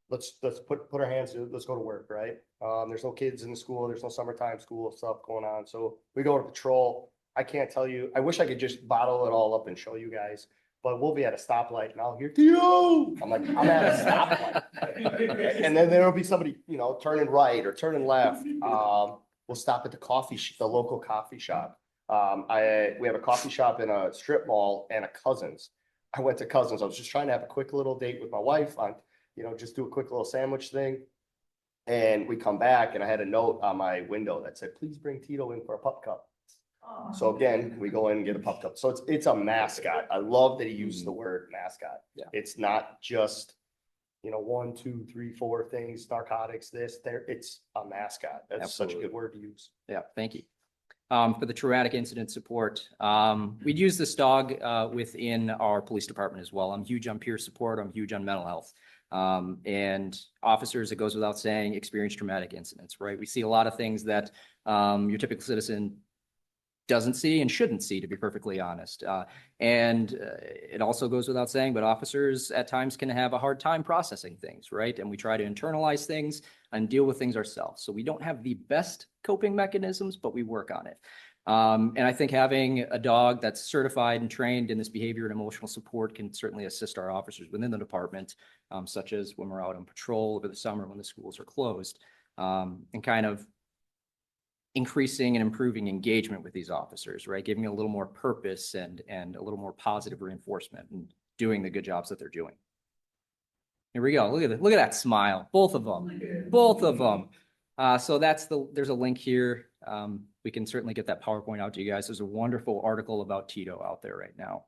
[SPEAKER 13] let's put our hands to, let's go to work, right? There's no kids in the school. There's no summertime school stuff going on. So we go to patrol. I can't tell you. I wish I could just bottle it all up and show you guys, but we'll be at a stoplight and I'll hear Tito. I'm like, I'm at a stoplight. And then there'll be somebody, turning right or turning left. We'll stop at the local coffee shop. We have a coffee shop in a strip mall and a Cousins. I went to Cousins. I was just trying to have a quick little date with my wife on, just do a quick little sandwich thing. And we come back and I had a note on my window that said, please bring Tito in for a pup cup. So again, we go in and get a pup cup. So it's a mascot. I love that he used the word mascot.
[SPEAKER 12] Yeah.
[SPEAKER 13] It's not just, 1, 2, 3, 4 things, narcotics, this, there. It's a mascot. That's
[SPEAKER 12] Absolutely.
[SPEAKER 13] such a good word to use.
[SPEAKER 12] Yeah, thank you. For the traumatic incident support, we'd use this dog within our police department as well. I'm huge on peer support. I'm huge on mental health. And officers, it goes without saying, experience traumatic incidents, right? We see a lot of things that your typical citizen doesn't see and shouldn't see, to be perfectly honest. And it also goes without saying, but officers at times can have a hard time processing things, right? And we try to internalize things and deal with things ourselves. So we don't have the best coping mechanisms, but we work on it. And I think having a dog that's certified and trained in this behavior and emotional support can certainly assist our officers within the department, such as when we're out on patrol over the summer when the schools are closed, and kind of increasing and improving engagement with these officers, right? Giving a little more purpose and a little more positive reinforcement and doing the good jobs that they're doing. Here we go. Look at that smile. Both of them. So there's a link here. We can certainly get that PowerPoint out to you guys. There's a wonderful article about Tito out there right now.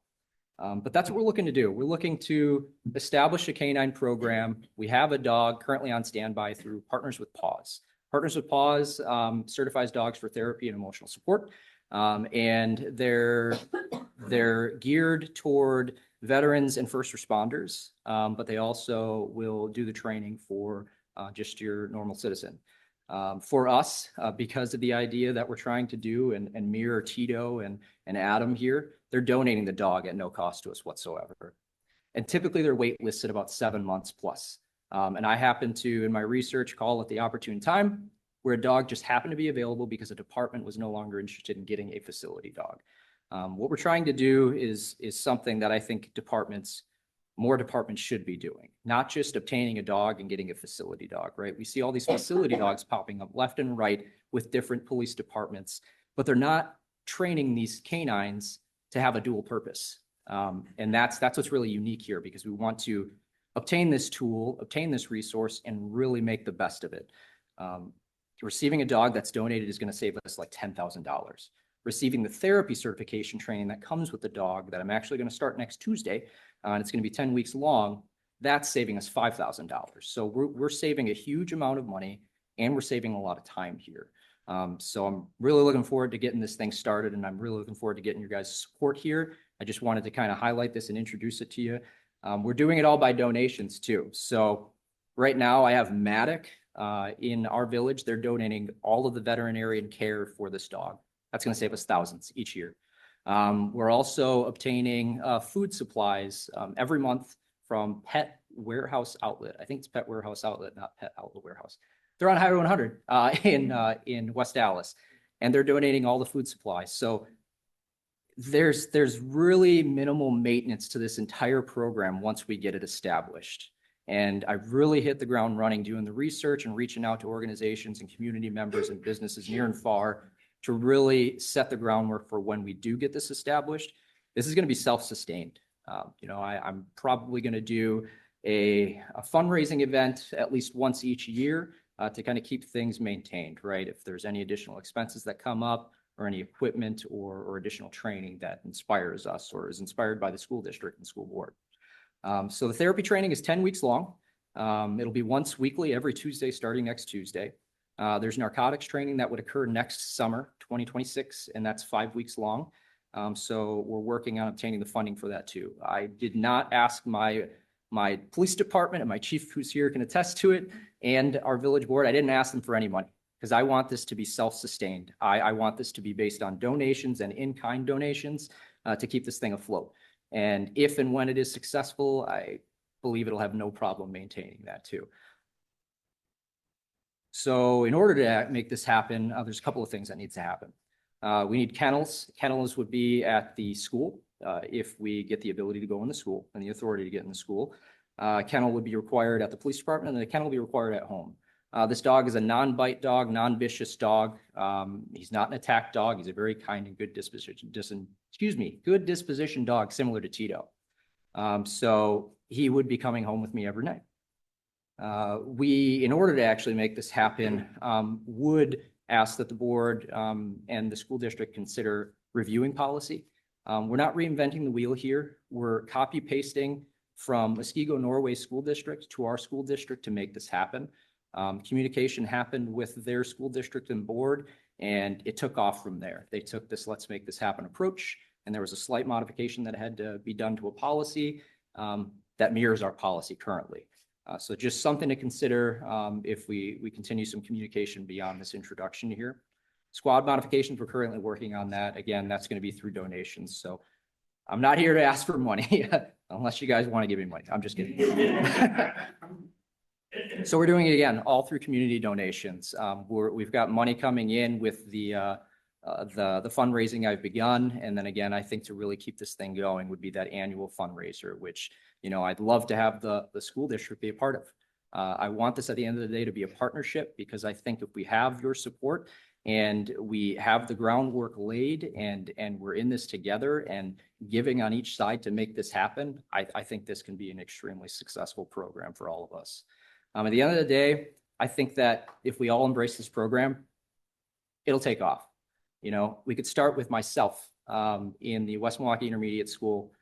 [SPEAKER 12] But that's what we're looking to do. We're looking to establish a canine program. We have a dog currently on standby through Partners with Paws. Partners with Paws certifies dogs for therapy and emotional support. And they're geared toward veterans and first responders, but they also will do the training for just your normal citizen. For us, because of the idea that we're trying to do and mirror Tito and Adam here, they're donating the dog at no cost to us whatsoever. And typically they're wait listed about 7 months plus. And I happen to, in my research, call at the opportune time where a dog just happened to be available because a department was no longer interested in getting a facility dog. What we're trying to do is something that I think more departments should be doing, not just obtaining a dog and getting a facility dog, right? We see all these facility dogs popping up left and right with different police departments, but they're not training these canines to have a dual purpose. And that's what's really unique here, because we want to obtain this tool, obtain this resource, and really make the best of it. Receiving a dog that's donated is going to save us like $10,000. Receiving the therapy certification training that comes with the dog that I'm actually going to start next Tuesday, and it's going to be 10 weeks long, that's saving us $5,000. So we're saving a huge amount of money, and we're saving a lot of time here. So I'm really looking forward to getting this thing started, and I'm really looking forward to getting your guys' support here. I just wanted to kind of highlight this and introduce it to you. We're doing it all by donations too. So right now I have Matic in our village. They're donating all of the veterinarian care for this dog. That's going to save us thousands each year. We're also obtaining food supplies every month from Pet Warehouse Outlet. I think it's Pet Warehouse Outlet, not Pet Outlet Warehouse. They're on Highway 100 in West Dallas, and they're donating all the food supplies. So there's really minimal maintenance to this entire program once we get it established. And I really hit the ground running doing the research and reaching out to organizations and community members and businesses near and far to really set the groundwork for when we do get this established. This is going to be self-sustained. I'm probably going to do a fundraising event at least once each year to kind of keep things maintained, right? If there's any additional expenses that come up or any equipment or additional training that inspires us or is inspired by the school district and school board. So the therapy training is 10 weeks long. It'll be once weekly, every Tuesday, starting next Tuesday. There's narcotics training that would occur next summer, 2026, and that's 5 weeks long. So we're working on obtaining the funding for that too. I did not ask my police department, and my chief who's here can attest to it, and our village board, I didn't ask them for any money because I want this to be self-sustained. I want this to be based on donations and in-kind donations to keep this thing afloat. And if and when it is successful, I believe it'll have no problem maintaining that too. So in order to make this happen, there's a couple of things that needs to happen. We need kennels. Kennels would be at the school if we get the ability to go in the school and the authority to get in the school. Kennel would be required at the police department, and the kennel will be required at home. This dog is a non-bite dog, non-vicious dog. He's not an attack dog. He's a very kind and good disposition dog, similar to Tito. So he would be coming home with me every night. We, in order to actually make this happen, would ask that the board and the school district consider reviewing policy. We're not reinventing the wheel here. We're copy pasting from Muskego Norway School District to our school district to make this happen. Communication happened with their school district and board, and it took off from there. They took this let's make this happen approach, and there was a slight modification that had to be done to a policy that mirrors our policy currently. So just something to consider if we continue some communication beyond this introduction here. Squad modifications, we're currently working on that. Again, that's going to be through donations. So I'm not here to ask for money unless you guys want to give me money. I'm just kidding. So we're doing it again, all through community donations. We've got money coming in with the fundraising I've begun. And then again, I think to really keep this thing going would be that annual fundraiser, which, I'd love to have the school district be a part of. I want this at the end of the day to be a partnership, because I think if we have your support and we have the groundwork laid and we're in this together and giving on each side to make this happen, I think this can be an extremely successful program for all of us. At the end of the day, I think that if we all embrace this program, it'll take off. We could start with myself in the West Milwaukee Intermediate School,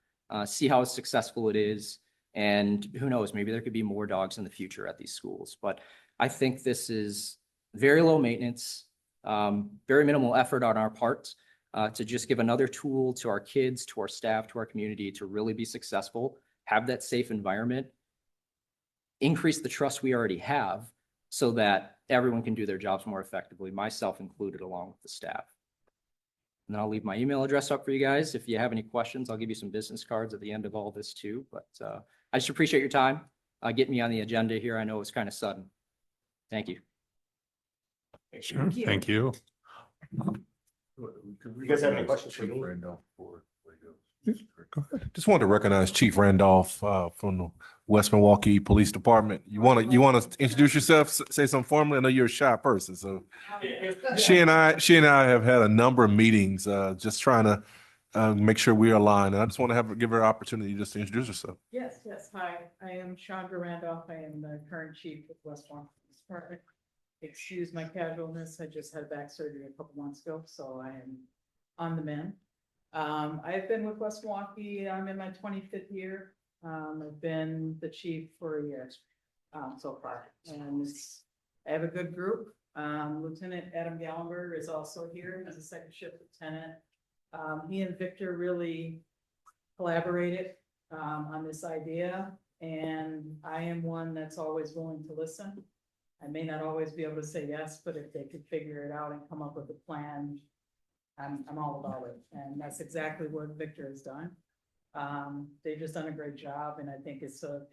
[SPEAKER 12] see how successful it is. And who knows, maybe there could be more dogs in the future at these schools. But I think this is very low maintenance, very minimal effort on our part to just give another tool to our kids, to our staff, to our community to really be successful, have that safe environment, increase the trust we already have so that everyone can do their jobs more effectively, myself included, along with the staff. And then I'll leave my email address up for you guys. If you have any questions, I'll give you some business cards at the end of all this too. But I just appreciate your time. Getting me on the agenda here. I know it's kind of sudden. Thank you.
[SPEAKER 1] Sure, thank you.
[SPEAKER 13] You guys have any questions for me?
[SPEAKER 5] Go ahead. Just wanted to recognize Chief Randolph from the West Milwaukee Police Department. You want to introduce yourself, say something formally? I know you're a shy person, so she and I have had a number of meetings, just trying to make sure we're aligned. And I just want to give her an opportunity just to introduce herself.
[SPEAKER 14] Yes. Hi, I am Chandra Randolph. I am the current chief of West Milwaukee Police Department. Excuse my casualness. I just had back surgery a couple months ago, so I am on the mend. I've been with West Milwaukee. I'm in my 25th year. I've been the chief for a year so far, and I have a good group. Lieutenant Adam Gallenberg is also here as a second shift lieutenant. He and Victor really collaborated on this idea, and I am one that's always willing to listen. I may not always be able to say yes, but if they could figure it out and come up with a plan, I'm all about it. And that's exactly what Victor has done. They've just done a great job, and I think it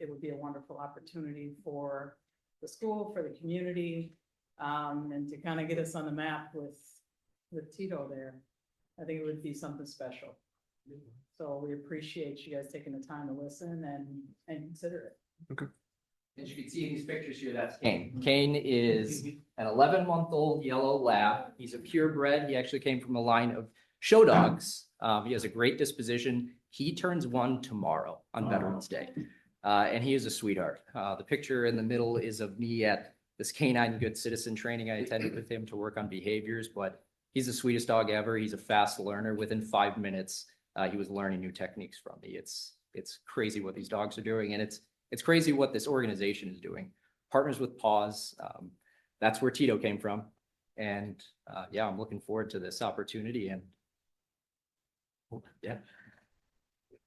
[SPEAKER 14] would be a wonderful opportunity for the school, for the community, and to kind of get us on the map with Tito there. I think it would be something special. So we appreciate you guys taking the time to listen and consider it.
[SPEAKER 5] Okay.
[SPEAKER 12] As you can see in these pictures here, that's Kane. Kane is an 11-month-old yellow lab. He's a purebred. He actually came from a line of show dogs. He has a great disposition. He turns 1 tomorrow on Veterans Day. And he is a sweetheart. The picture in the middle is of me at this canine good citizen training I attended with him to work on behaviors, but he's the sweetest dog ever. He's a fast learner. Within 5 minutes, he was learning new techniques from me. It's crazy what these dogs are doing, and it's crazy what this organization is doing. Partners with Paws, that's where Tito came from. And yeah, I'm looking forward to this opportunity. And yeah.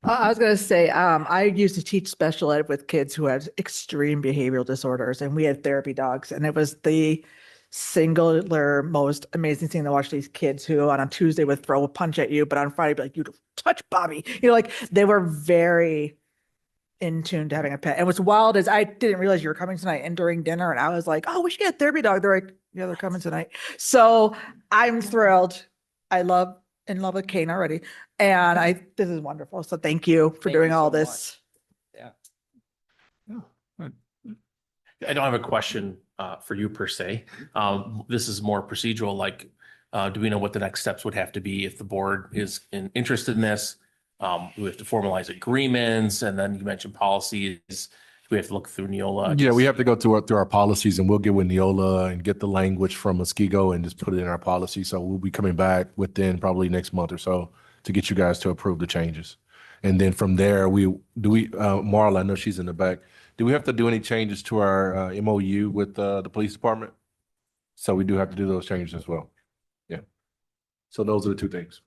[SPEAKER 9] I was going to say, I used to teach special ed with kids who have extreme behavioral disorders, and we had therapy dogs, and it was the singular most amazing thing to watch these kids who on a Tuesday would throw a punch at you, but on Friday be like, you touch Bobby. Like they were very in tune to having a pet. And what's wild is I didn't realize you were coming tonight, and during dinner, and I was like, oh, we should get a therapy dog. They're like, yeah, they're coming tonight. So I'm thrilled. In love with Kane already. And this is wonderful. So thank you for doing all this.
[SPEAKER 12] Yeah.
[SPEAKER 15] I don't have a question for you per se. This is more procedural, like, do we know what the next steps would have to be if the board is interested in this? We have to formalize agreements, and then you mentioned policies. We have to look through Neola.
[SPEAKER 5] Yeah, we have to go through our policies, and we'll get with Neola and get the language from Muskego and just put it in our policy. So we'll be coming back within probably next month or so to get you guys to approve the changes. And then from there, Marla, I know she's in the back. Do we have to do any changes to our MOU with the police department? So we do have to do those changes as well. Yeah. So those are the two things.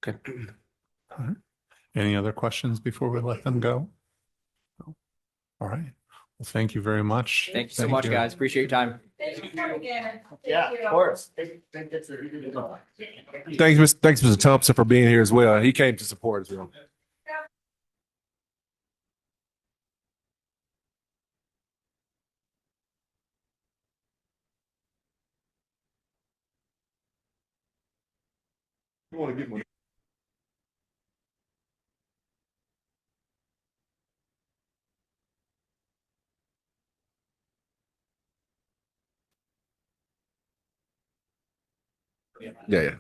[SPEAKER 1] Okay. All right. Any other questions before we let them go? No. All right. Well, thank you very much.
[SPEAKER 12] Thank you so much, guys. Appreciate your time.
[SPEAKER 13] Yeah, of course.
[SPEAKER 5] Thanks, Mr. Thompson, for being here as well. He came to support as well. You want to get one? Yeah.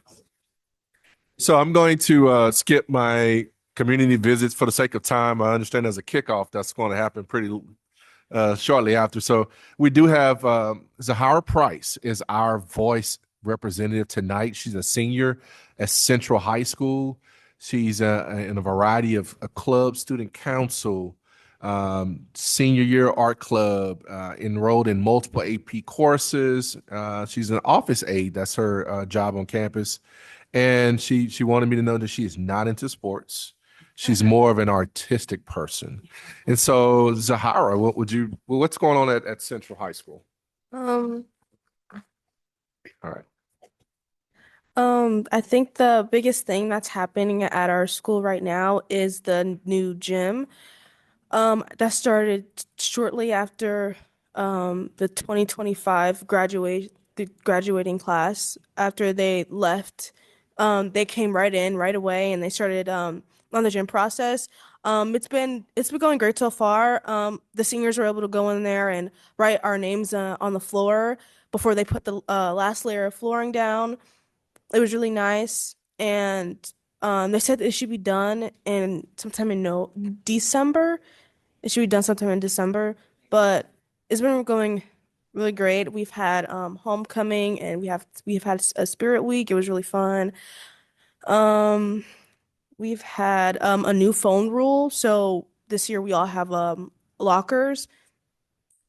[SPEAKER 5] So I'm going to skip my community visits for the sake of time. I understand there's a kickoff that's going to happen pretty shortly after. So we do have Zahara Price is our voice representative tonight. She's a senior at Central High School. She's in a variety of clubs, student council, Senior year art club, enrolled in multiple AP courses. She's an office aide. That's her job on campus. And she wanted me to know that she is not into sports. She's more of an artistic person. And so, Zahara, what's going on at Central High School?
[SPEAKER 16] Um,
[SPEAKER 5] All right.
[SPEAKER 16] I think the biggest thing that's happening at our school right now is the new gym. That started shortly after the 2025 the graduating class. After they left, they came right in right away and they started on the gym process. It's been going great so far. The seniors were able to go in there and write our names on the floor before they put the last layer of flooring down. It was really nice, and they said it should be done in sometime in no December. It should be done sometime in December, but it's been going really great. We've had homecoming, and we've had a spirit week. It was really fun. Um, we've had a new phone rule, so this year we all have lockers.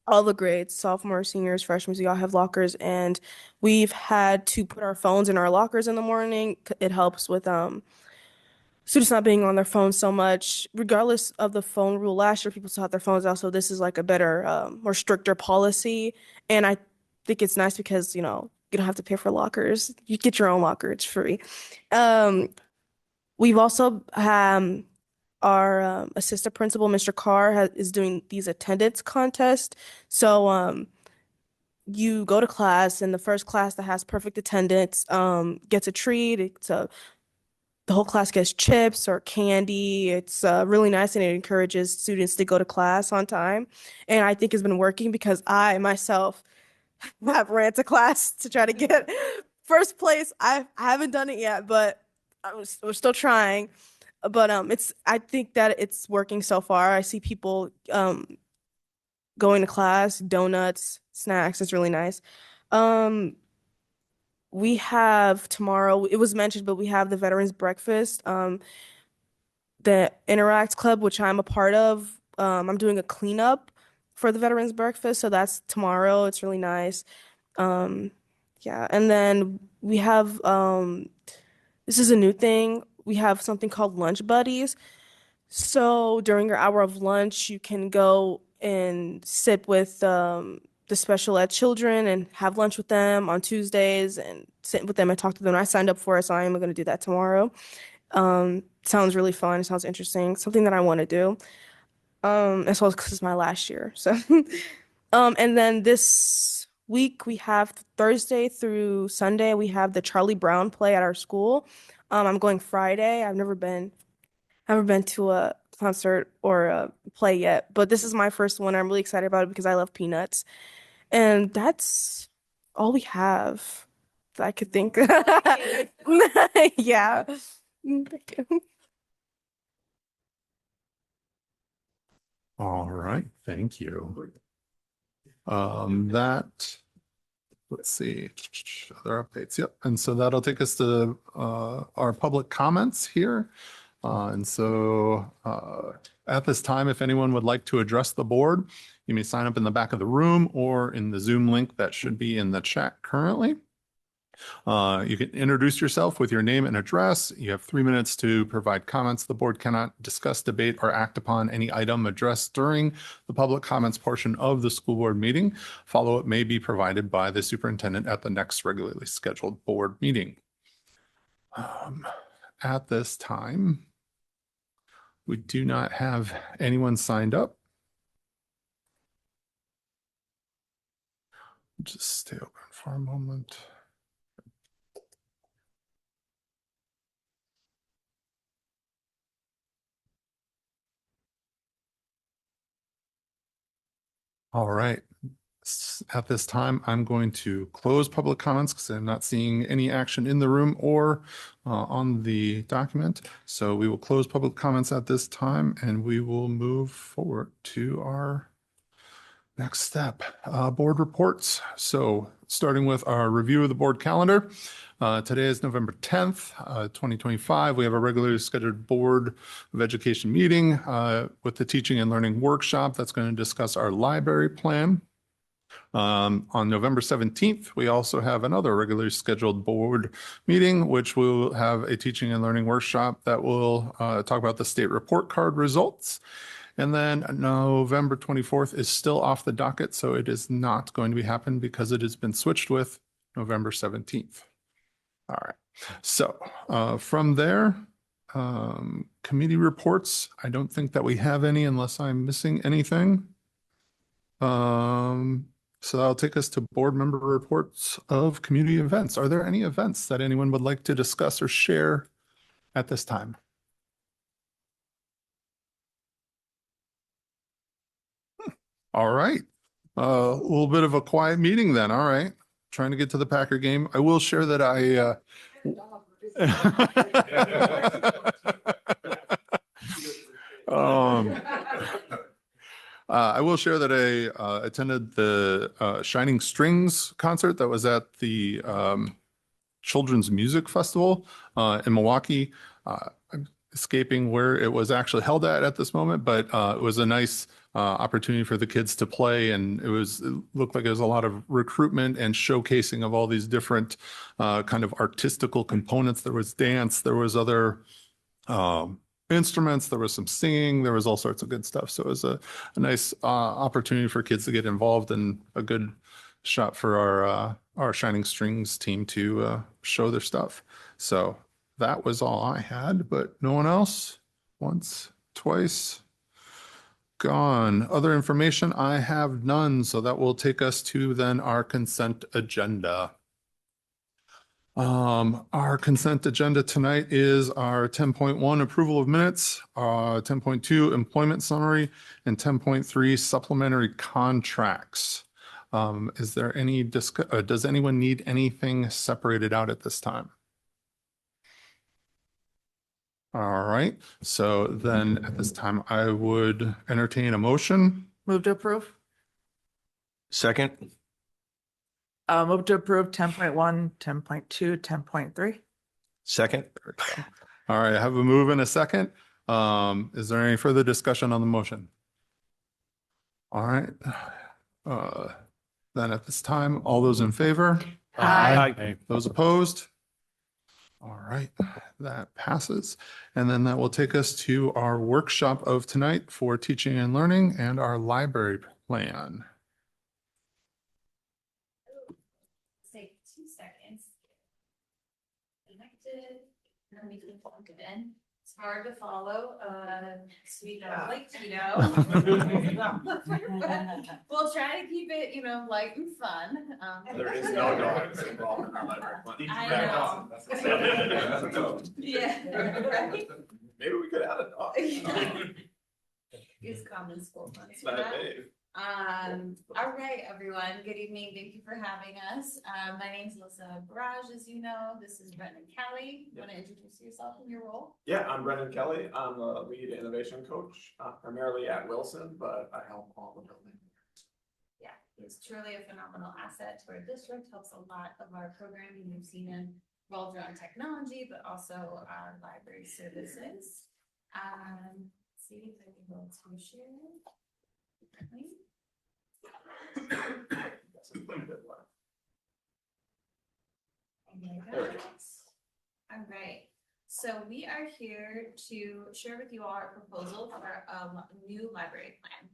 [SPEAKER 16] All the grades, sophomores, seniors, freshmen, we all have lockers, and we've had to put our phones in our lockers in the morning. It helps with students not being on their phones so much. Regardless of the phone rule, last year people still had their phones out, so this is like a better, more stricter policy. And I think it's nice because, you don't have to pay for lockers. You get your own locker, it's free. Um, we've also our assistant principal, Mr. Carr, is doing these attendance contests. So you go to class, and the first class that has perfect attendance gets a treat. The whole class gets chips or candy. It's really nice, and it encourages students to go to class on time. And I think it's been working because I myself have ran to class to try to get first place. I haven't done it yet, but we're still trying. But I think that it's working so far. I see people going to class, donuts, snacks. It's really nice. Um, we have tomorrow, it was mentioned, but we have the Veterans Breakfast, the Interact Club, which I'm a part of. I'm doing a cleanup for the Veterans Breakfast, so that's tomorrow. It's really nice. Um, yeah, and then we have this is a new thing. We have something called Lunch Buddies. So during your hour of lunch, you can go and sit with the special ed children and have lunch with them on Tuesdays and sit with them and talk to them. I signed up for it, so I am going to do that tomorrow. Sounds really fun. It sounds interesting. Something that I want to do. As well as because it's my last year. So, and then this week we have Thursday through Sunday, we have the Charlie Brown play at our school. I'm going Friday. I've never been to a concert or a play yet, but this is my first one. I'm really excited about it because I love Peanuts. And that's all we have that I could think. Yeah. Thank you.
[SPEAKER 1] All right, thank you. Let's see, other updates. Yep. And so that'll take us to our public comments here. At this time, if anyone would like to address the board, you may sign up in the back of the room or in the Zoom link that should be in the chat currently. You can introduce yourself with your name and address. You have 3 minutes to provide comments. The board cannot discuss, debate, or act upon any item addressed during the public comments portion of the school board meeting. Follow-up may be provided by the superintendent at the next regularly scheduled board meeting. At this time, we do not have anyone signed up. Just stay open for a moment. All right. At this time, I'm going to close public comments because I'm not seeing any action in the room or on the document. So we will close public comments at this time, and we will move forward to our next step, board reports. So starting with our review of the board calendar. Today is November 10th, 2025. We have a regularly scheduled Board of Education meeting with the Teaching and Learning Workshop that's going to discuss our library plan. On November 17th, we also have another regularly scheduled board meeting, which will have a teaching and learning workshop that will talk about the state report card results. And then November 24th is still off the docket, so it is not going to be happening because it has been switched with November 17th. All right, so from there, committee reports, I don't think that we have any unless I'm missing anything. So that'll take us to board member reports of community events. Are there any events that anyone would like to discuss or share at this time? All right. A little bit of a quiet meeting then. All right. Trying to get to the Packer game. I will share that I will share that I attended the Shining Strings concert that was at the Children's Music Festival in Milwaukee. I'm escaping where it was actually held at this moment, but it was a nice opportunity for the kids to play, and it looked like there was a lot of recruitment and showcasing of all these different kind of artistical components. There was dance, there was other instruments, there was some singing, there was all sorts of good stuff. So it was a nice opportunity for kids to get involved, and a good shot for our Shining Strings team to show their stuff. So that was all I had, but no one else? Once, twice, gone. Other information, I have none. So that will take us to then our consent agenda. Our consent agenda tonight is our 10.1 approval of minutes, 10.2 employment summary, and 10.3 supplementary contracts. Is there any does anyone need anything separated out at this time? All right, so then at this time, I would entertain a motion.
[SPEAKER 9] Move to approve.
[SPEAKER 15] Second.
[SPEAKER 9] Move to approve 10.1, 10.2, 10.3.
[SPEAKER 15] Second.
[SPEAKER 1] All right, I have a move and a second. Is there any further discussion on the motion? All right. Then at this time, all those in favor?
[SPEAKER 15] Aye.
[SPEAKER 1] Those opposed? All right, that passes. And then that will take us to our workshop of tonight for teaching and learning and our library plan.
[SPEAKER 4] Take 2 seconds. Connected. Let me plug it in. It's hard to follow. Sweet like Tito. We'll try to keep it, light and fun.
[SPEAKER 17] There is no dogs involved in our library.
[SPEAKER 4] I know. Yeah, right.
[SPEAKER 17] Maybe we could add a dog.
[SPEAKER 4] Use common school funds
[SPEAKER 17] It's
[SPEAKER 4] for
[SPEAKER 17] not
[SPEAKER 4] that.
[SPEAKER 17] Dave.
[SPEAKER 4] All right, everyone. Good evening. Thank you for having us. My name's Alyssa Barrage, as you know. This is Brendan Kelly. You want to introduce yourself and your role?
[SPEAKER 17] Yeah, I'm Brendan Kelly. I'm the lead innovation coach, primarily at Wilson, but I help all the buildings.
[SPEAKER 4] Yeah, it's truly a phenomenal asset to our district. Helps a lot of our programming we've seen involved around technology, but also our library services. See if I can go to share.
[SPEAKER 17] That's a pretty good one.
[SPEAKER 4] All right, so we are here to share with you all our proposal for a new library plan.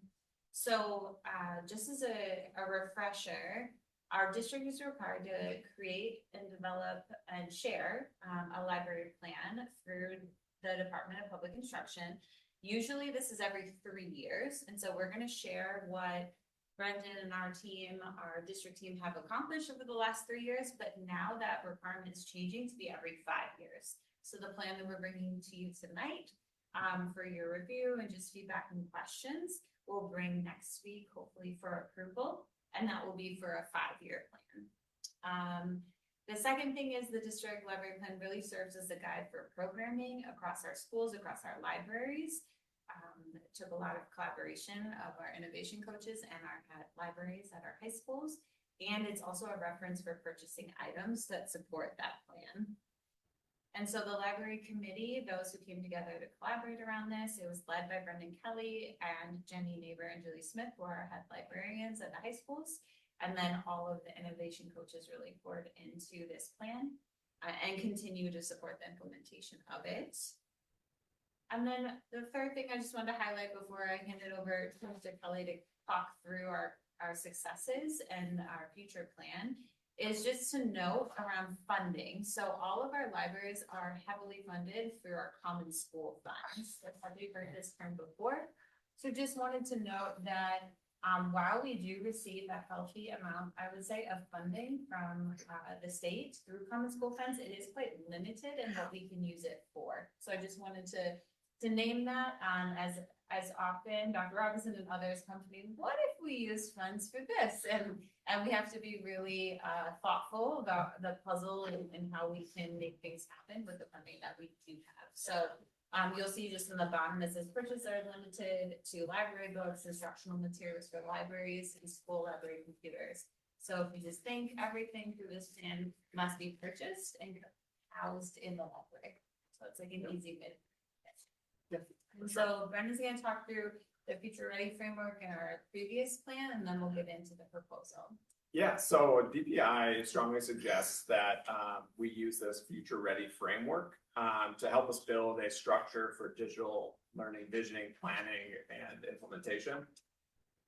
[SPEAKER 4] So just as a refresher, our district is required to create and develop and share a library plan through the Department of Public Instruction. Usually this is every 3 years. And so we're going to share what Brendan and our team, our district team have accomplished over the last 3 years, but now that requirement is changing to be every 5 years. So the plan that we're bringing to you tonight for your review and just feedback and questions, we'll bring next week, hopefully for approval. And that will be for a 5-year plan. The second thing is the district library plan really serves as a guide for programming across our schools, across our libraries.
[SPEAKER 18] took a lot of collaboration of our innovation coaches and our libraries at our high schools. And it's also a reference for purchasing items that support that plan. And so the library committee, those who came together to collaborate around this, it was led by Brendan Kelly and Jenny Neighbor and Julie Smith, who are our head librarians at the high schools. And then all of the innovation coaches really poured into this plan and continue to support the implementation of it. And then the third thing I just wanted to highlight before I hand it over to Mr. Kelly to talk through our successes and our future plan is just to note around funding. So all of our libraries are heavily funded through our common school funds. I've probably heard this term before. So just wanted to note that while we do receive a healthy amount, I would say, of funding from the state through common school funds, it is quite limited in what we can use it for. So I just wanted to name that as often Dr. Robinson and others come to me, what if we use funds for this? And we have to be really thoughtful about the puzzle and how we can make things happen with the funding that we do have. So you'll see just in the bottom, it says purchases are limited to library books, instructional materials for libraries, and school library computers. So if you just think everything through this plan must be purchased and housed in the library. So it's like an easy bit. And so Brendan's going to talk through the Future Ready framework in our previous plan, and then we'll get into the proposal.
[SPEAKER 17] Yeah, so DPI strongly suggests that we use this Future Ready framework to help us build a structure for digital learning, visioning, planning, and implementation.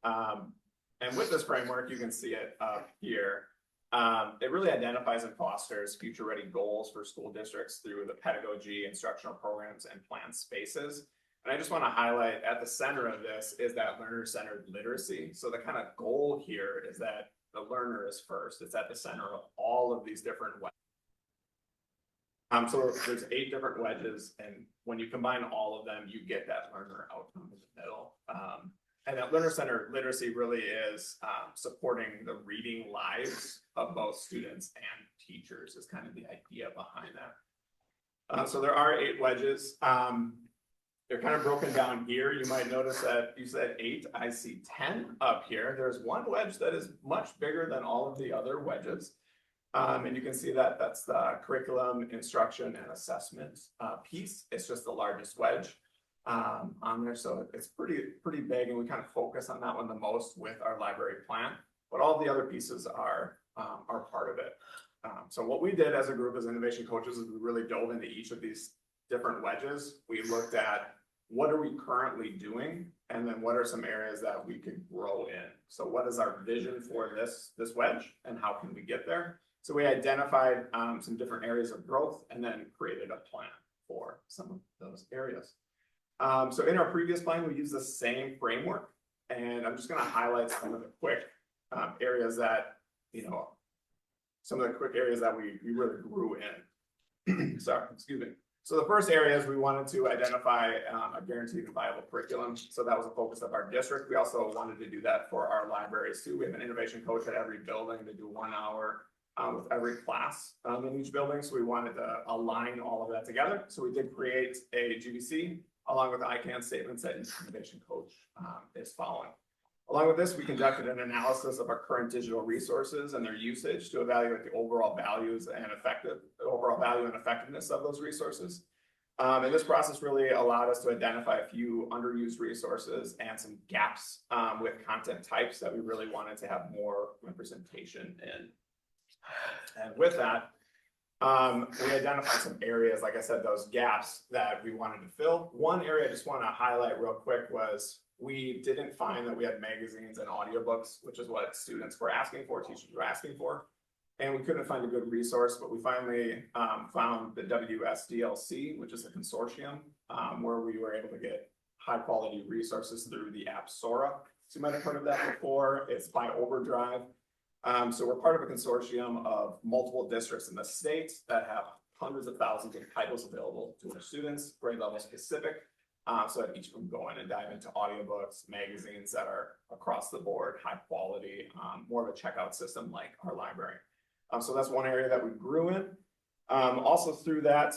[SPEAKER 17] And with this framework, you can see it up here. It really identifies and fosters future ready goals for school districts through the pedagogy, instructional programs, and planned spaces. And I just want to highlight at the center of this is that learner-centered literacy. So the kind of goal here is that the learner is first. It's at the center of all of these different wedges. So there's 8 different wedges, and when you combine all of them, you get that learner outcome in the middle. And that learner-centered literacy really is supporting the reading lives of both students and teachers is kind of the idea behind that. So there are 8 wedges. They're kind of broken down here. You might notice that you said 8, I see 10 up here. There's one wedge that is much bigger than all of the other wedges. And you can see that that's the curriculum, instruction, and assessment piece. It's just the largest wedge on there. So it's pretty big, and we kind of focus on that one the most with our library plan. But all the other pieces are part of it. So what we did as a group as innovation coaches is we really dove into each of these different wedges. We looked at what are we currently doing, and then what are some areas that we could grow in. So what is our vision for this wedge, and how can we get there? So we identified some different areas of growth and then created a plan for some of those areas. So in our previous plan, we used the same framework, and I'm just going to highlight some of the quick areas that, some of the quick areas that we really grew in. Sorry, excuse me. So the first area is we wanted to identify a guaranteed and viable curriculum. So that was a focus of our district. We also wanted to do that for our libraries too. We have an innovation coach at every building to do 1 hour with every class in each building. So we wanted to align all of that together. So we did create a GBC along with ICANN statements that each innovation coach is following. Along with this, we conducted an analysis of our current digital resources and their usage to evaluate the overall values and effectiveness of those resources. And this process really allowed us to identify a few underused resources and some gaps with content types that we really wanted to have more representation in. And with that, we identified some areas, like I said, those gaps that we wanted to fill. One area I just want to highlight real quick was we didn't find that we had magazines and audiobooks, which is what students were asking for, teachers were asking for. And we couldn't find a good resource, but we finally found the WSDLC, which is a consortium where we were able to get high quality resources through the app Sora. So you might have heard of that before. It's by Overdrive. So we're part of a consortium of multiple districts in the state that have hundreds of thousands of titles available to their students, grade level specific. So that each of them go in and dive into audiobooks, magazines that are across the board, high quality, more of a checkout system like our library. So that's one area that we grew in. Also through that,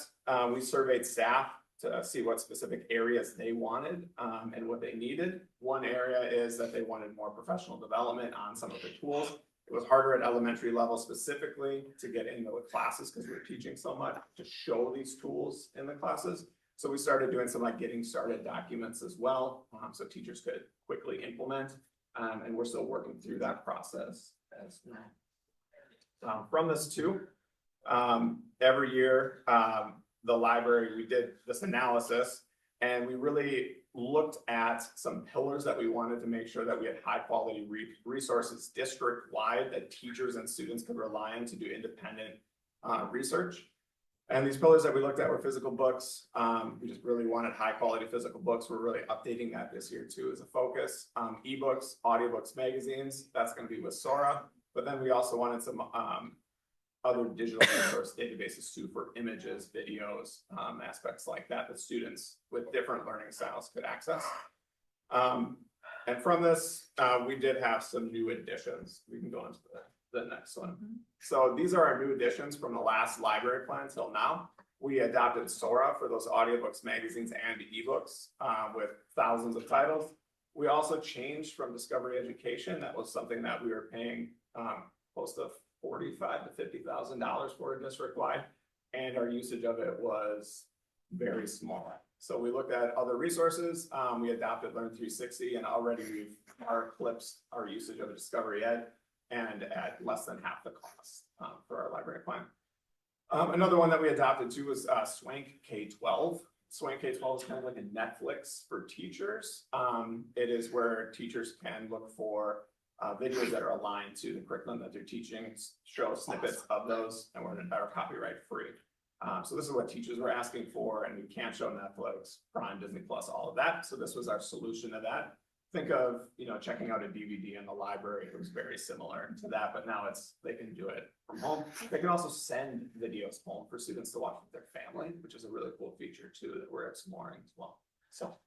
[SPEAKER 17] we surveyed staff to see what specific areas they wanted and what they needed. One area is that they wanted more professional development on some of the tools. It was harder at elementary level specifically to get into the classes because we were teaching so much to show these tools in the classes. So we started doing some like getting started documents as well, so teachers could quickly implement. And we're still working through that process as well. From this too, every year, the library, we did this analysis and we really looked at some pillars that we wanted to make sure that we had high quality resources district wide that teachers and students could rely on to do independent research. And these pillars that we looked at were physical books. We just really wanted high quality physical books. We're really updating that this year too as a focus. Ebooks, audiobooks, magazines, that's going to be with Sora. But then we also wanted some other digital resource databases too for images, videos, aspects like that that students with different learning styles could access. And from this, we did have some new additions. We can go on to the next one. So these are our new additions from the last library plan till now. We adopted Sora for those audiobooks, magazines, and ebooks with thousands of titles. We also changed from Discovery Education. That was something that we were paying close to $45,000 to $50,000 for district-wide, and our usage of it was very small. So we looked at other resources. We adopted Learn 360, and already we've eclipsed our usage of Discovery Ed and at less than half the cost for our library plan. Another one that we adopted too was Swank K-12. Swank K-12 is kind of like a Netflix for teachers. It is where teachers can look for videos that are aligned to the curriculum that they're teaching, show snippets of those, and are copyright free. So this is what teachers were asking for, and we can't show Netflix, Prime, Disney Plus, all of that. So this was our solution to that. Think of, checking out a DVD in the library. It was very similar to that, but now they can do it from home. They can also send videos home for students to watch with their family, which is a really cool feature too that we're exploring as well. So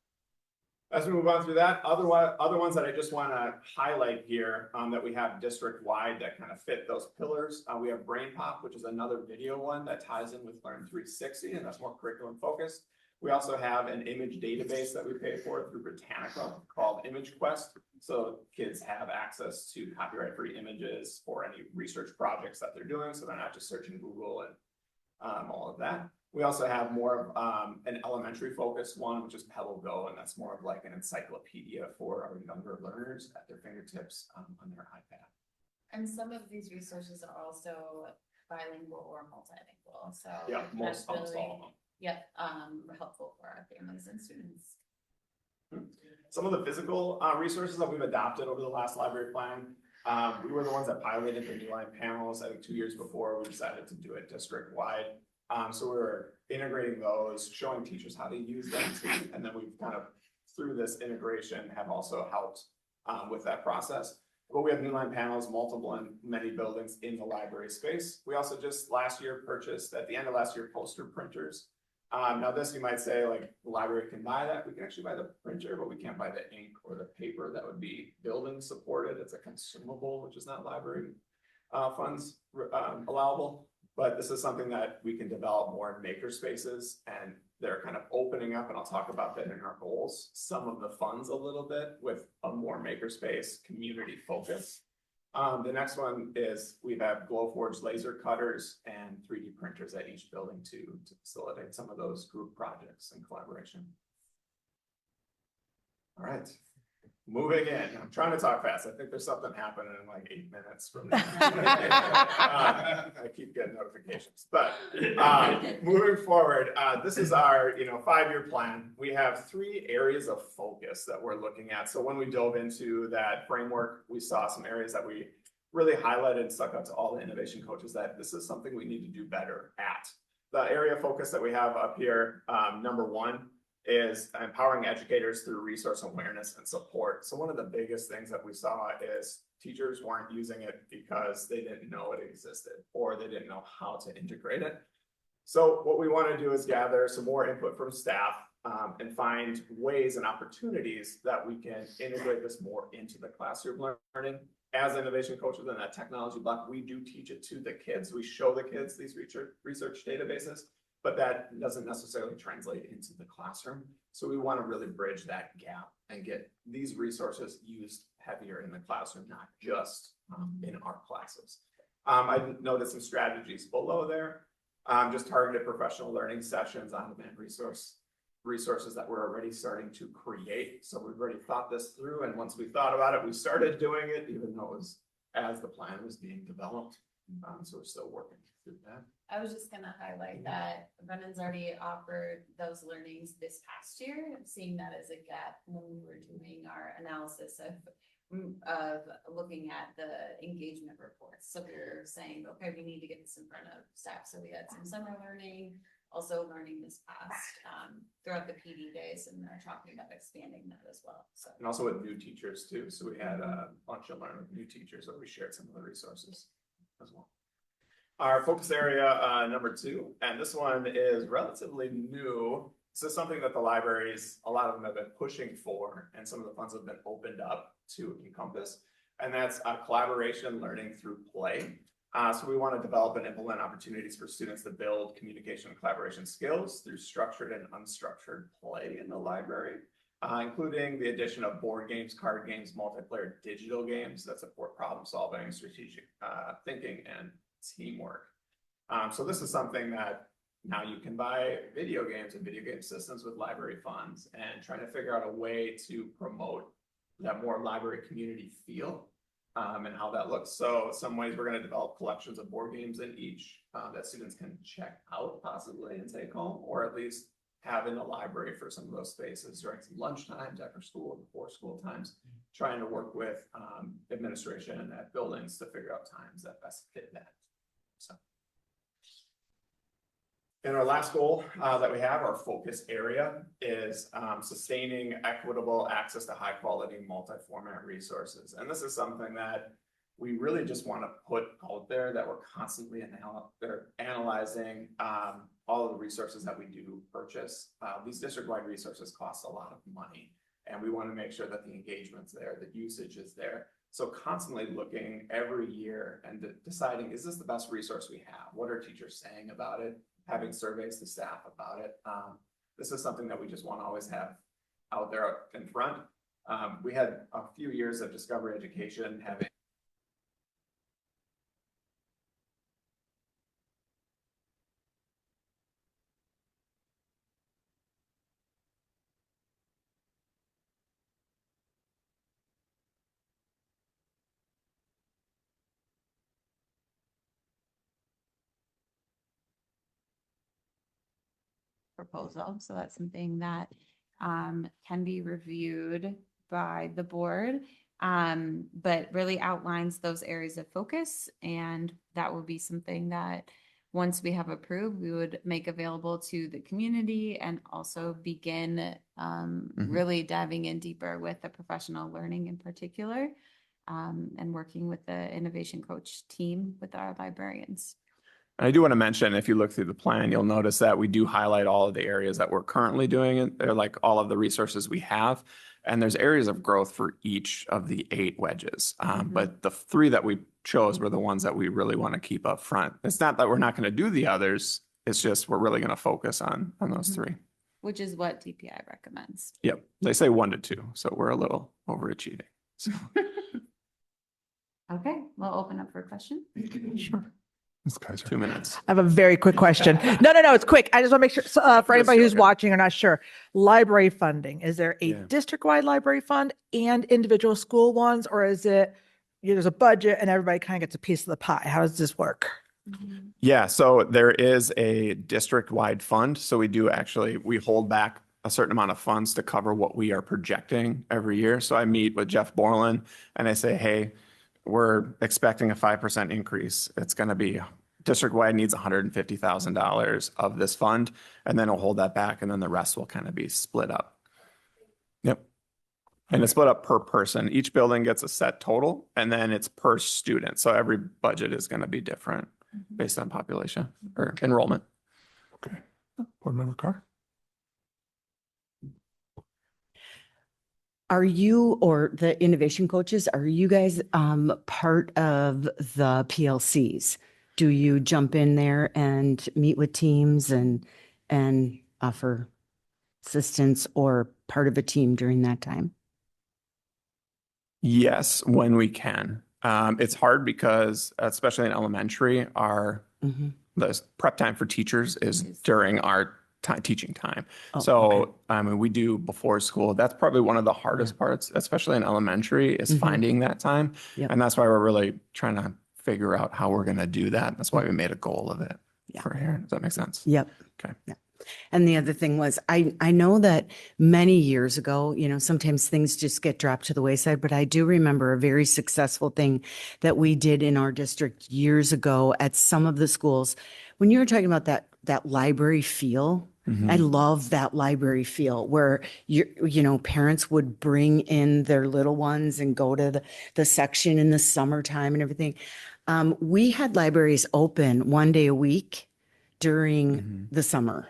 [SPEAKER 17] as we move on through that, other ones that I just want to highlight here that we have district-wide that kind of fit those pillars. We have Brain Pop, which is another video one that ties in with Learn 360, and that's more curriculum focused. We also have an image database that we pay for through Britannica called Image Quest. So kids have access to copyright-free images for any research projects that they're doing. So they're not just searching Google and all of that. We also have more of an elementary focused one, which is Pebble Go, and that's more of like an encyclopedia for our younger learners at their fingertips on their iPad.
[SPEAKER 18] And some of these resources are also bilingual or multilingual, so
[SPEAKER 17] yeah,
[SPEAKER 18] that's
[SPEAKER 17] almost
[SPEAKER 18] really,
[SPEAKER 17] all of them.
[SPEAKER 18] Yeah, helpful for our families and students.
[SPEAKER 17] Some of the physical resources that we've adopted over the last library plan, we were the ones that piloted the new line panels. I think 2 years before we decided to do it district-wide. So we were integrating those, showing teachers how to use them, and then we've kind of, through this integration, have also helped with that process. But we have new line panels, multiple in many buildings in the library space. We also just last year purchased, at the end of last year, poster printers. Now this you might say, like, the library can buy that. We can actually buy the printer, but we can't buy the ink or the paper. That would be building supported. It's a consumable, which is not library funds allowable. But this is something that we can develop more in maker spaces, and they're kind of opening up, and I'll talk about that in our goals, some of the funds a little bit with a more makerspace community focus. The next one is we have Glowforge laser cutters and 3D printers at each building to facilitate some of those group projects and collaboration. All right. Moving in, I'm trying to talk fast. I think there's something happening in like 8 minutes from now. I keep getting notifications, but moving forward, this is our 5-year plan. We have 3 areas of focus that we're looking at. So when we dove into that framework, we saw some areas that we really highlighted and stuck out to all the innovation coaches that this is something we need to do better at. The area of focus that we have up here, number 1, is empowering educators through resource awareness and support. So one of the biggest things that we saw is teachers weren't using it because they didn't know it existed or they didn't know how to integrate it. So what we want to do is gather some more input from staff and find ways and opportunities that we can integrate this more into the classroom learning. As innovation coaches in that technology block, we do teach it to the kids. We show the kids these research databases. but that doesn't necessarily translate into the classroom. So we want to really bridge that gap and get these resources used heavier in the classroom, not just in our classes. I noted some strategies below there. Just targeted professional learning sessions, on-demand resources that we're already starting to create. So we've already thought this through, and once we thought about it, we started doing it, even though it was as the plan was being developed. So we're still working through that.
[SPEAKER 18] I was just gonna highlight that Brennan's already offered those learnings this past year, seeing that as a gap when we were doing our analysis of looking at the engagement reports. So we were saying, okay, we need to get this in front of staff. So we had some summer learning, also learning this past throughout the PD days, and they're talking about expanding that as well. So
[SPEAKER 17] and also with new teachers too. So we had a bunch of learning with new teachers where we shared some of the resources as well. Our focus area number 2, and this one is relatively new. This is something that the libraries, a lot of them have been pushing for, and some of the funds have been opened up to encompass, and that's collaboration learning through play. So we want to develop and implement opportunities for students to build communication and collaboration skills through structured and unstructured play in the library, including the addition of board games, card games, multiplayer digital games that support problem solving, strategic thinking, and teamwork. So this is something that now you can buy video games and video game systems with library funds, and trying to figure out a way to promote that more library community feel and how that looks. So some ways we're going to develop collections of board games in each that students can check out possibly and take home, or at least have in the library for some of those spaces during some lunch times, after school, before school times, trying to work with administration at buildings to figure out times that best fit that. So. And our last goal that we have, our focus area, is sustaining equitable access to high quality multi-format resources. And this is something that we really just want to put out there, that we're constantly analyzing all of the resources that we do purchase. These district-wide resources cost a lot of money, and we want to make sure that the engagement's there, the usage is there. So constantly looking every year and deciding, is this the best resource we have? What are teachers saying about it? Having surveys to staff about it. This is something that we just want to always have out there in front. We had a few years of Discovery Education having
[SPEAKER 18] proposal. So that's something that can be reviewed by the board, but really outlines those areas of focus. And that will be something that once we have approved, we would make available to the community, and also begin really diving in deeper with the professional learning in particular, and working with the innovation coach team with our librarians.
[SPEAKER 19] And I do want to mention, if you look through the plan, you'll notice that we do highlight all of the areas that we're currently doing it. They're like all of the resources we have. And there's areas of growth for each of the 8 wedges. But the 3 that we chose were the ones that we really want to keep up front. It's not that we're not going to do the others. It's just we're really going to focus on those 3.
[SPEAKER 18] Which is what DPI recommends.
[SPEAKER 19] Yep. They say 1 to 2. So we're a little overachieving. So.
[SPEAKER 18] Okay, we'll open up for a question.
[SPEAKER 19] Sure. 2 minutes.
[SPEAKER 9] I have a very quick question. No, it's quick. I just want to make sure, for anybody who's watching or not sure, library funding, is there a district-wide library fund and individual school ones, or is it, there's a budget and everybody kind of gets a piece of the pie? How does this work?
[SPEAKER 19] Yeah, so there is a district-wide fund. So we hold back a certain amount of funds to cover what we are projecting every year. So I meet with Jeff Borland and I say, hey, we're expecting a 5% increase. It's going to be district-wide needs $150,000 of this fund, and then we'll hold that back, and then the rest will kind of be split up. Yep. And it's split up per person. Each building gets a set total, and then it's per student. So every budget is going to be different based on population or enrollment.
[SPEAKER 1] Okay. Board Member Carr?
[SPEAKER 20] Are you, or the innovation coaches, are you guys part of the PLCs?
[SPEAKER 2] do you jump in there and meet with teams and offer assistance or part of a team during that time?
[SPEAKER 19] Yes, when we can. It's hard because, especially in elementary, our the prep time for teachers is during our teaching time.
[SPEAKER 2] Oh,
[SPEAKER 19] So, I mean, we do before school. That's probably one of the hardest parts, especially in elementary, is finding that time.
[SPEAKER 2] Yep.
[SPEAKER 19] And that's why we're really trying to figure out how we're going to do that. That's why we made a goal of it for here. Does that make sense?
[SPEAKER 2] Yep.
[SPEAKER 19] Okay.
[SPEAKER 2] Yeah. And the other thing was, I know that many years ago, sometimes things just get dropped to the wayside, but I do remember a very successful thing that we did in our district years ago at some of the schools. When you were talking about that library feel, I love that library feel where parents would bring in their little ones and go to the section in the summertime and everything. We had libraries open one day a week during the summer.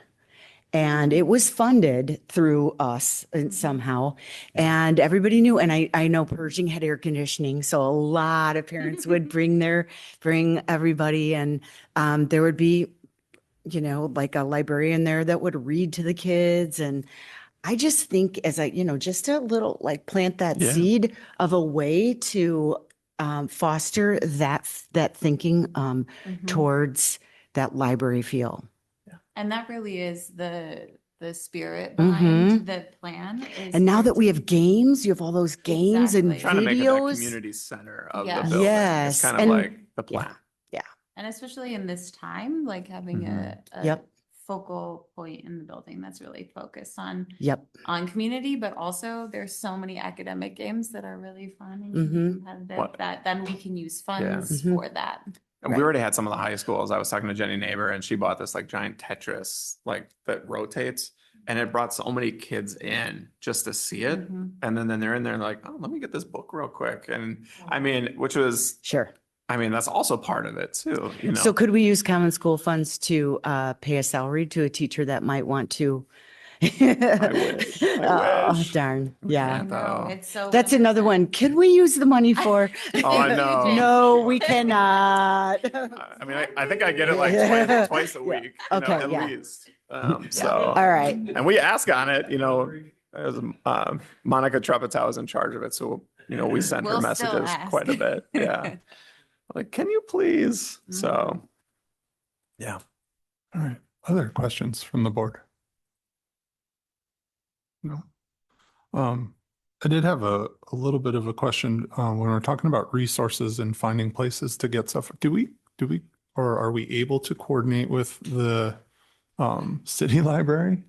[SPEAKER 2] And it was funded through us somehow. And everybody knew. And I know Pershing had air conditioning. So a lot of parents would bring everybody. And there would be, like a librarian there that would read to the kids. And I just think just a little like plant that seed of a way to foster that thinking towards that library feel.
[SPEAKER 18] And that really is the spirit behind the plan.
[SPEAKER 2] And now that we have games, you have all those games and
[SPEAKER 19] Trying to make it that
[SPEAKER 2] videos.
[SPEAKER 19] community center of the
[SPEAKER 18] Yes.
[SPEAKER 19] building.
[SPEAKER 2] Yes.
[SPEAKER 19] It's kind of
[SPEAKER 2] And-
[SPEAKER 19] like the plan.
[SPEAKER 2] Yeah.
[SPEAKER 18] And especially in this time, like having a
[SPEAKER 2] Yep.
[SPEAKER 18] focal point in the building that's really focused on
[SPEAKER 2] Yep.
[SPEAKER 18] on community, but also there's so many academic games that are really fun and competitive
[SPEAKER 19] What-
[SPEAKER 18] that then we can use funds
[SPEAKER 19] Yeah.
[SPEAKER 18] for that.
[SPEAKER 19] And we already had some of the high schools. I was talking to Jenny Neighbor and she bought this like giant Tetris, like that rotates. And it brought so many kids in just to see it. And then they're in there and like, oh, let me get this book real quick. And I mean, which was, that's also part of it too,
[SPEAKER 2] So could we use common school funds to pay a salary to a teacher that might want to?
[SPEAKER 19] I wish.
[SPEAKER 2] Oh, darn. Yeah.
[SPEAKER 18] No, it's so
[SPEAKER 2] That's another one. Could we use the money for?
[SPEAKER 19] Oh, I know.
[SPEAKER 2] No, we cannot.
[SPEAKER 19] I mean, I think I get it like twice a week,
[SPEAKER 2] Okay,
[SPEAKER 19] at
[SPEAKER 2] yeah.
[SPEAKER 19] least. So,
[SPEAKER 2] All right.
[SPEAKER 19] and we ask on it, as Monica Trepetow is in charge of it. So, we send her
[SPEAKER 18] We'll still
[SPEAKER 19] messages
[SPEAKER 18] ask.
[SPEAKER 19] quite a bit. Yeah. Like, can you please? So, yeah.
[SPEAKER 1] All right. Other questions from the board? No. I did have a little bit of a question when we're talking about resources and finding places to get stuff. Do we, or are we able to coordinate with the city library?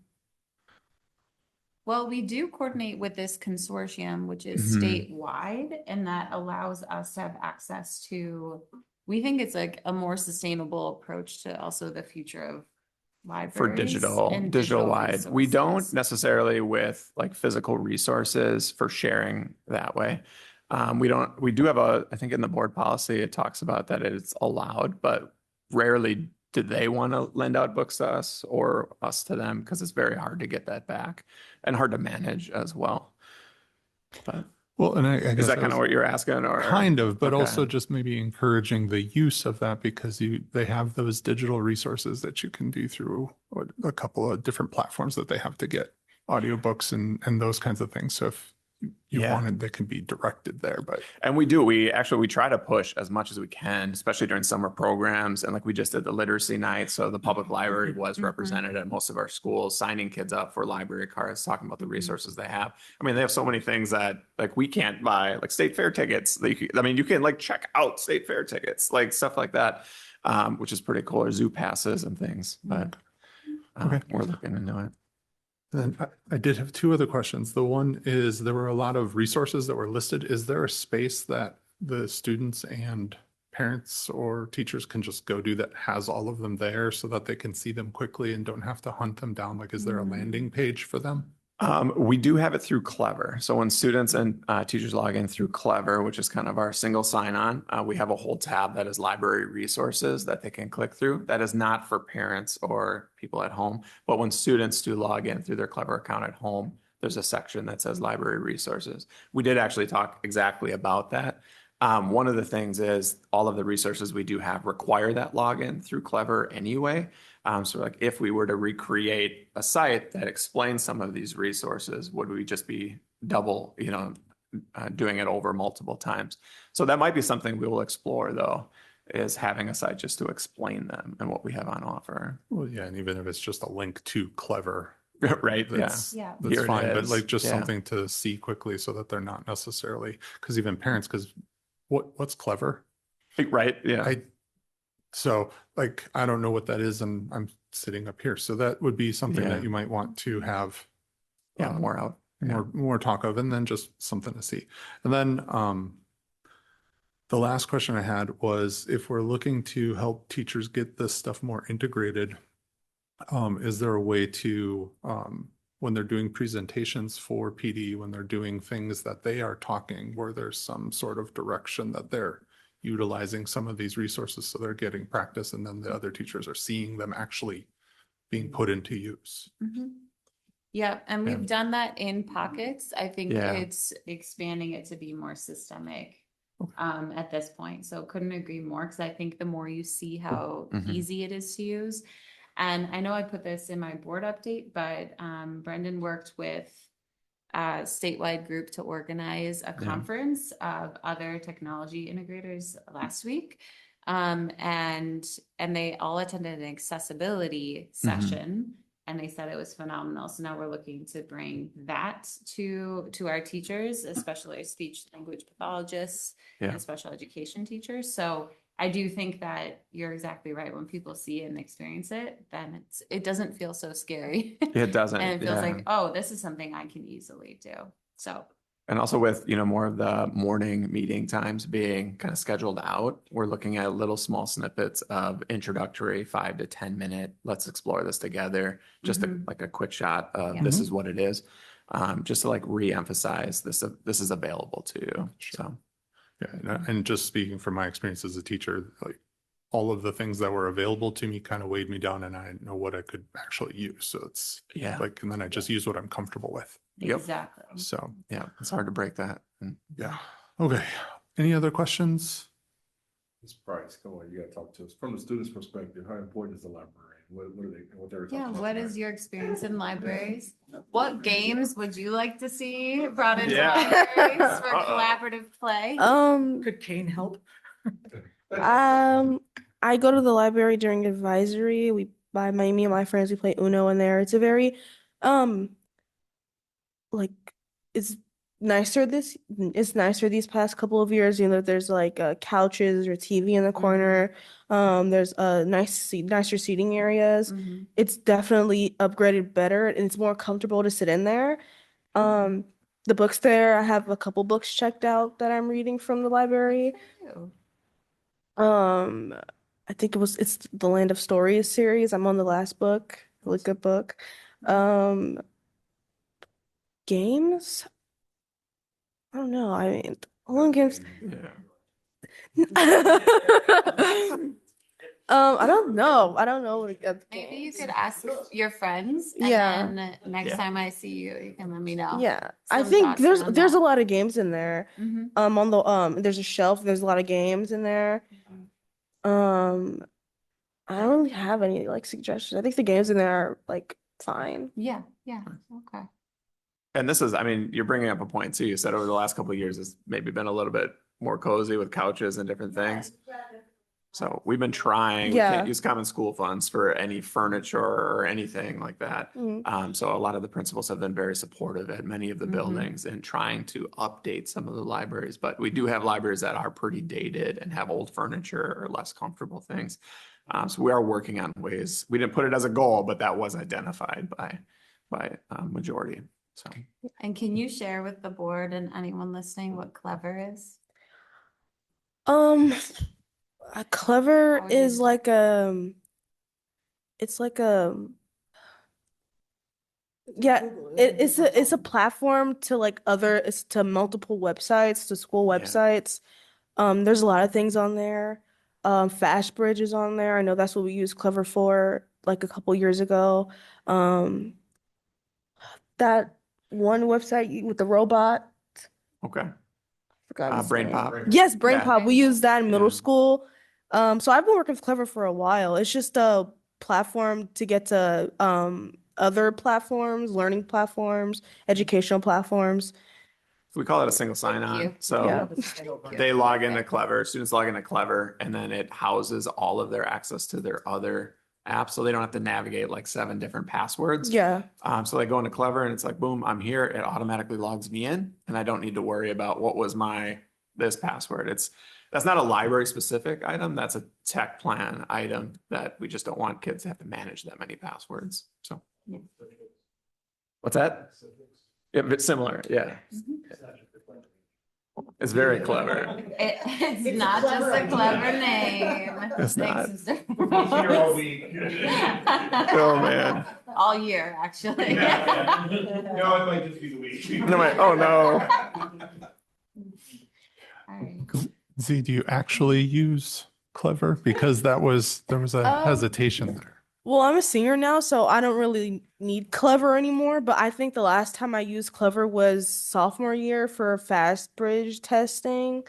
[SPEAKER 18] Well, we do coordinate with this consortium, which is statewide, and that allows us to have access to, we think it's like a more sustainable approach to also the future of libraries.
[SPEAKER 19] For digital
[SPEAKER 18] and
[SPEAKER 19] wide. We don't
[SPEAKER 18] resources.
[SPEAKER 19] necessarily with like physical resources for sharing that way. We do have I think in the board policy, it talks about that it's allowed, but rarely do they want to lend out books to us or us to them because it's very hard to get that back and hard to manage as well. But
[SPEAKER 1] Well, and I guess
[SPEAKER 19] is that kind
[SPEAKER 1] was
[SPEAKER 19] of what you're asking or?
[SPEAKER 1] kind of, but
[SPEAKER 19] Okay.
[SPEAKER 1] also just maybe encouraging the use of that because they have those digital resources that you can do through a couple of different platforms that they have to get audiobooks and those kinds of things. So if you
[SPEAKER 19] Yeah.
[SPEAKER 1] wanted, they can be directed there, but
[SPEAKER 19] And we try to push as much as we can, especially during summer programs. And like we just did the literacy night. So the public library was represented at most of our schools, signing kids up for library cards, talking about the resources they have. I mean, they have so many things that like we can't buy, like state fair tickets. You can like check out state fair tickets, like stuff like that, which is pretty cool, or zoo passes and things. But we're looking into it.
[SPEAKER 1] then I did have two other questions. The one is there were a lot of resources that were listed. Is there a space that the students and parents or teachers can just go to that has all of them there so that they can see them quickly and don't have to hunt them down? Like, is there a landing page for them?
[SPEAKER 19] We do have it through Clever. So when students and teachers log in through Clever, which is kind of our single sign-on, we have a whole tab that is library resources that they can click through. That is not for parents or people at home. But when students do log in through their Clever account at home, there's a section that says library resources. We did actually talk exactly about that One of the things is all of the resources we do have require that login through Clever anyway. So like if we were to recreate a site that explains some of these resources, would we just be double, doing it over multiple times? So that might be something we will explore though, is having a site just to explain them and what we have on offer.
[SPEAKER 1] Well, yeah, and even if it's just a link to Clever,
[SPEAKER 19] Right,
[SPEAKER 1] that's,
[SPEAKER 4] Yeah.
[SPEAKER 1] that's
[SPEAKER 19] Here it
[SPEAKER 1] fine, but
[SPEAKER 19] is.
[SPEAKER 1] like just
[SPEAKER 19] Yeah.
[SPEAKER 1] something to see quickly so that they're not necessarily, because even parents, because what's Clever?
[SPEAKER 19] Right, yeah.
[SPEAKER 1] So like, I don't know what that is and I'm sitting up here. So that would be something
[SPEAKER 19] Yeah.
[SPEAKER 1] that you might want to have
[SPEAKER 19] More out.
[SPEAKER 1] more talk of, and then just something to see. And then the last question I had was, if we're looking to help teachers get this stuff more integrated, is there a way to, when they're doing presentations for PD, when they're doing things that they are talking, where there's some sort of direction that they're utilizing some of these resources so they're getting practice, and then the other teachers are seeing them actually being put into use?
[SPEAKER 18] Yeah, and
[SPEAKER 1] Yeah.
[SPEAKER 18] we've done that in pockets. I think
[SPEAKER 19] Yeah.
[SPEAKER 18] it's expanding it to be more systemic at this point. So couldn't agree more, because I think the more you see how easy it is to use. And I know I put this in my board update, but Brendan worked with a statewide group to organize a conference of other technology integrators last week. And they all attended an accessibility session, and they said it was phenomenal. So now we're looking to bring that to our teachers, especially our speech language pathologists
[SPEAKER 19] Yeah.
[SPEAKER 18] and special education teachers. So I do think that you're exactly right. When people see it and experience it, then it doesn't feel so scary.
[SPEAKER 19] It doesn't.
[SPEAKER 18] And it feels
[SPEAKER 19] yeah.
[SPEAKER 18] like, oh, this is something I can easily do. So
[SPEAKER 19] And also with, more of the morning meeting times being kind of scheduled out, we're looking at little small snippets of introductory 5 to 10 minute, let's explore this together. Just like a quick shot of
[SPEAKER 18] Yeah.
[SPEAKER 19] this is what it is. Just to like re-emphasize this is available to you. So
[SPEAKER 1] Yeah, and just speaking from my experience as a teacher, like all of the things that were available to me kind of weighed me down, and I didn't know what I could actually use. So it's like, and then I just use what I'm comfortable with.
[SPEAKER 18] exactly.
[SPEAKER 1] So
[SPEAKER 19] yeah, it's hard to break that.
[SPEAKER 1] yeah. Okay. Any other questions?
[SPEAKER 5] Ms. Price, come on, you gotta talk to us. From the student's perspective, how important is the library? What are they, what they're talking
[SPEAKER 18] Yeah,
[SPEAKER 5] about
[SPEAKER 18] what
[SPEAKER 5] tonight?
[SPEAKER 18] is your experience in libraries? What games would you like to see brought into
[SPEAKER 19] Yeah.
[SPEAKER 18] libraries for collaborative play?
[SPEAKER 9] Could Kane help?
[SPEAKER 16] I go to the library during advisory. Me and my friends, we play Uno in there. It's a very, like, it's it's nicer these past couple of years. There's like couches or TV in the corner. There's nicer seating areas. It's definitely upgraded better, and it's more comfortable to sit in there. The books there, I have a couple books checked out that I'm reading from the library. I think it's the Land of Stories series. I'm on the last book. Really good book. Games? I don't know. I mean, online games. I don't know. I don't know.
[SPEAKER 18] Maybe you could ask your friends, and
[SPEAKER 16] Yeah.
[SPEAKER 18] then next time I see you, you can let me know.
[SPEAKER 16] Yeah, I
[SPEAKER 18] some
[SPEAKER 16] think
[SPEAKER 18] thoughts
[SPEAKER 16] there's
[SPEAKER 18] around
[SPEAKER 16] there's
[SPEAKER 18] that.
[SPEAKER 16] a lot of games in there.
[SPEAKER 18] Mhm.
[SPEAKER 16] On the there's a shelf. There's a lot of games in there. I don't really have any like suggestions. I think the games in there are like fine.
[SPEAKER 18] Yeah, okay.
[SPEAKER 19] And this is, I mean, you're bringing up a point too. You said over the last couple of years, it's maybe been a little bit more cozy with couches and different things. So we've been trying, we can't use common school funds for any furniture or anything like that. So a lot of the principals have been very supportive at many of the buildings in trying to update some of the libraries. But we do have libraries that are pretty dated and have old furniture or less comfortable things. So we are working on ways. We didn't put it as a goal, but that was identified by majority. So
[SPEAKER 18] And can you share with the board and anyone listening what Clever is?
[SPEAKER 16] Clever is like it's like it's a platform to like it's to multiple websites, to school websites. There's a lot of things on there. Fastbridge is on there. I know that's what we used Clever for like a couple years ago. That one website with the robot.
[SPEAKER 19] okay.
[SPEAKER 16] forgot his
[SPEAKER 19] Brain
[SPEAKER 16] name.
[SPEAKER 19] Pop.
[SPEAKER 16] Yes, Brain
[SPEAKER 19] Yeah.
[SPEAKER 16] Pop. We used that in middle
[SPEAKER 19] Yeah.
[SPEAKER 16] school. So I've been working with Clever for a while. It's just a platform to get to other platforms, learning platforms, educational platforms.
[SPEAKER 19] We call it a single sign-on. So they log into Clever, students log into Clever, and then it houses all of their access to their other apps. So they don't have to navigate like 7 different passwords.
[SPEAKER 16] Yeah.
[SPEAKER 19] So they go into Clever and it's like, boom, I'm here. It automatically logs me in and I don't need to worry about what was this password. That's not a library specific item. That's a tech plan item that we just don't want kids to have to manage that many passwords. So what's that? Yeah, but similar. Yeah. It's very clever.
[SPEAKER 4] It's not just a clever name.
[SPEAKER 19] It's not.
[SPEAKER 4] Thanks, Mr.
[SPEAKER 17] All week.
[SPEAKER 19] Oh, man.
[SPEAKER 4] All year, actually.
[SPEAKER 17] No, it might just be the week.
[SPEAKER 19] Oh, no.
[SPEAKER 1] Z, do you actually use Clever? Because there was a hesitation there.
[SPEAKER 16] Well, I'm a senior now, so I don't really need Clever anymore. But I think the last time I used Clever was sophomore year for fast bridge testing.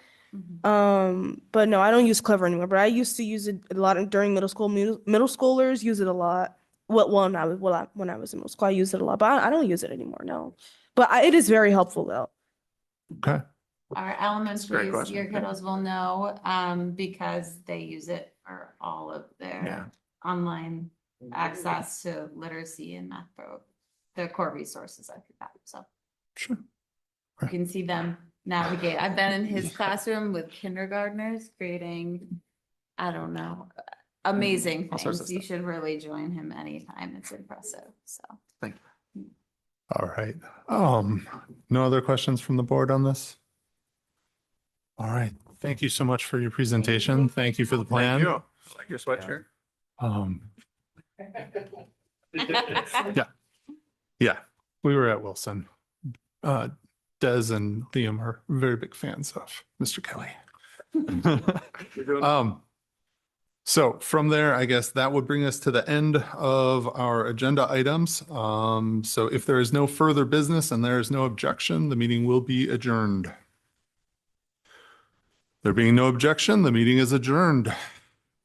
[SPEAKER 16] But no, I don't use Clever anymore. But I used to use it a lot during middle school. Middle schoolers use it a lot. When I was in middle school, I used it a lot. But I don't use it anymore. No, but it is very helpful though.
[SPEAKER 1] Okay.
[SPEAKER 4] Our
[SPEAKER 19] Great
[SPEAKER 4] elementaries,
[SPEAKER 19] question.
[SPEAKER 4] your kiddos will know, because they use it for all of their online access to literacy and math, the core resources I forgot, so.
[SPEAKER 1] Sure.
[SPEAKER 4] You can see them navigate. I've been in his classroom with kindergartners creating, I don't know, amazing
[SPEAKER 19] All sorts of
[SPEAKER 4] things. You
[SPEAKER 19] stuff.
[SPEAKER 4] should really join him anytime. It's impressive, so.
[SPEAKER 19] Thank you.
[SPEAKER 1] All right. No other questions from the board on this? All right. Thank you so much for your presentation. Thank you for the plan.
[SPEAKER 19] Thank you. I like your sweatshirt.
[SPEAKER 1] Yeah, we were at Wilson. Des and Liam are very big fans of Mr. Kelly. So from there, I guess that would bring us to the end of our agenda items. So if there is no further business and there is no objection, the meeting will be adjourned. There being no objection, the meeting is adjourned.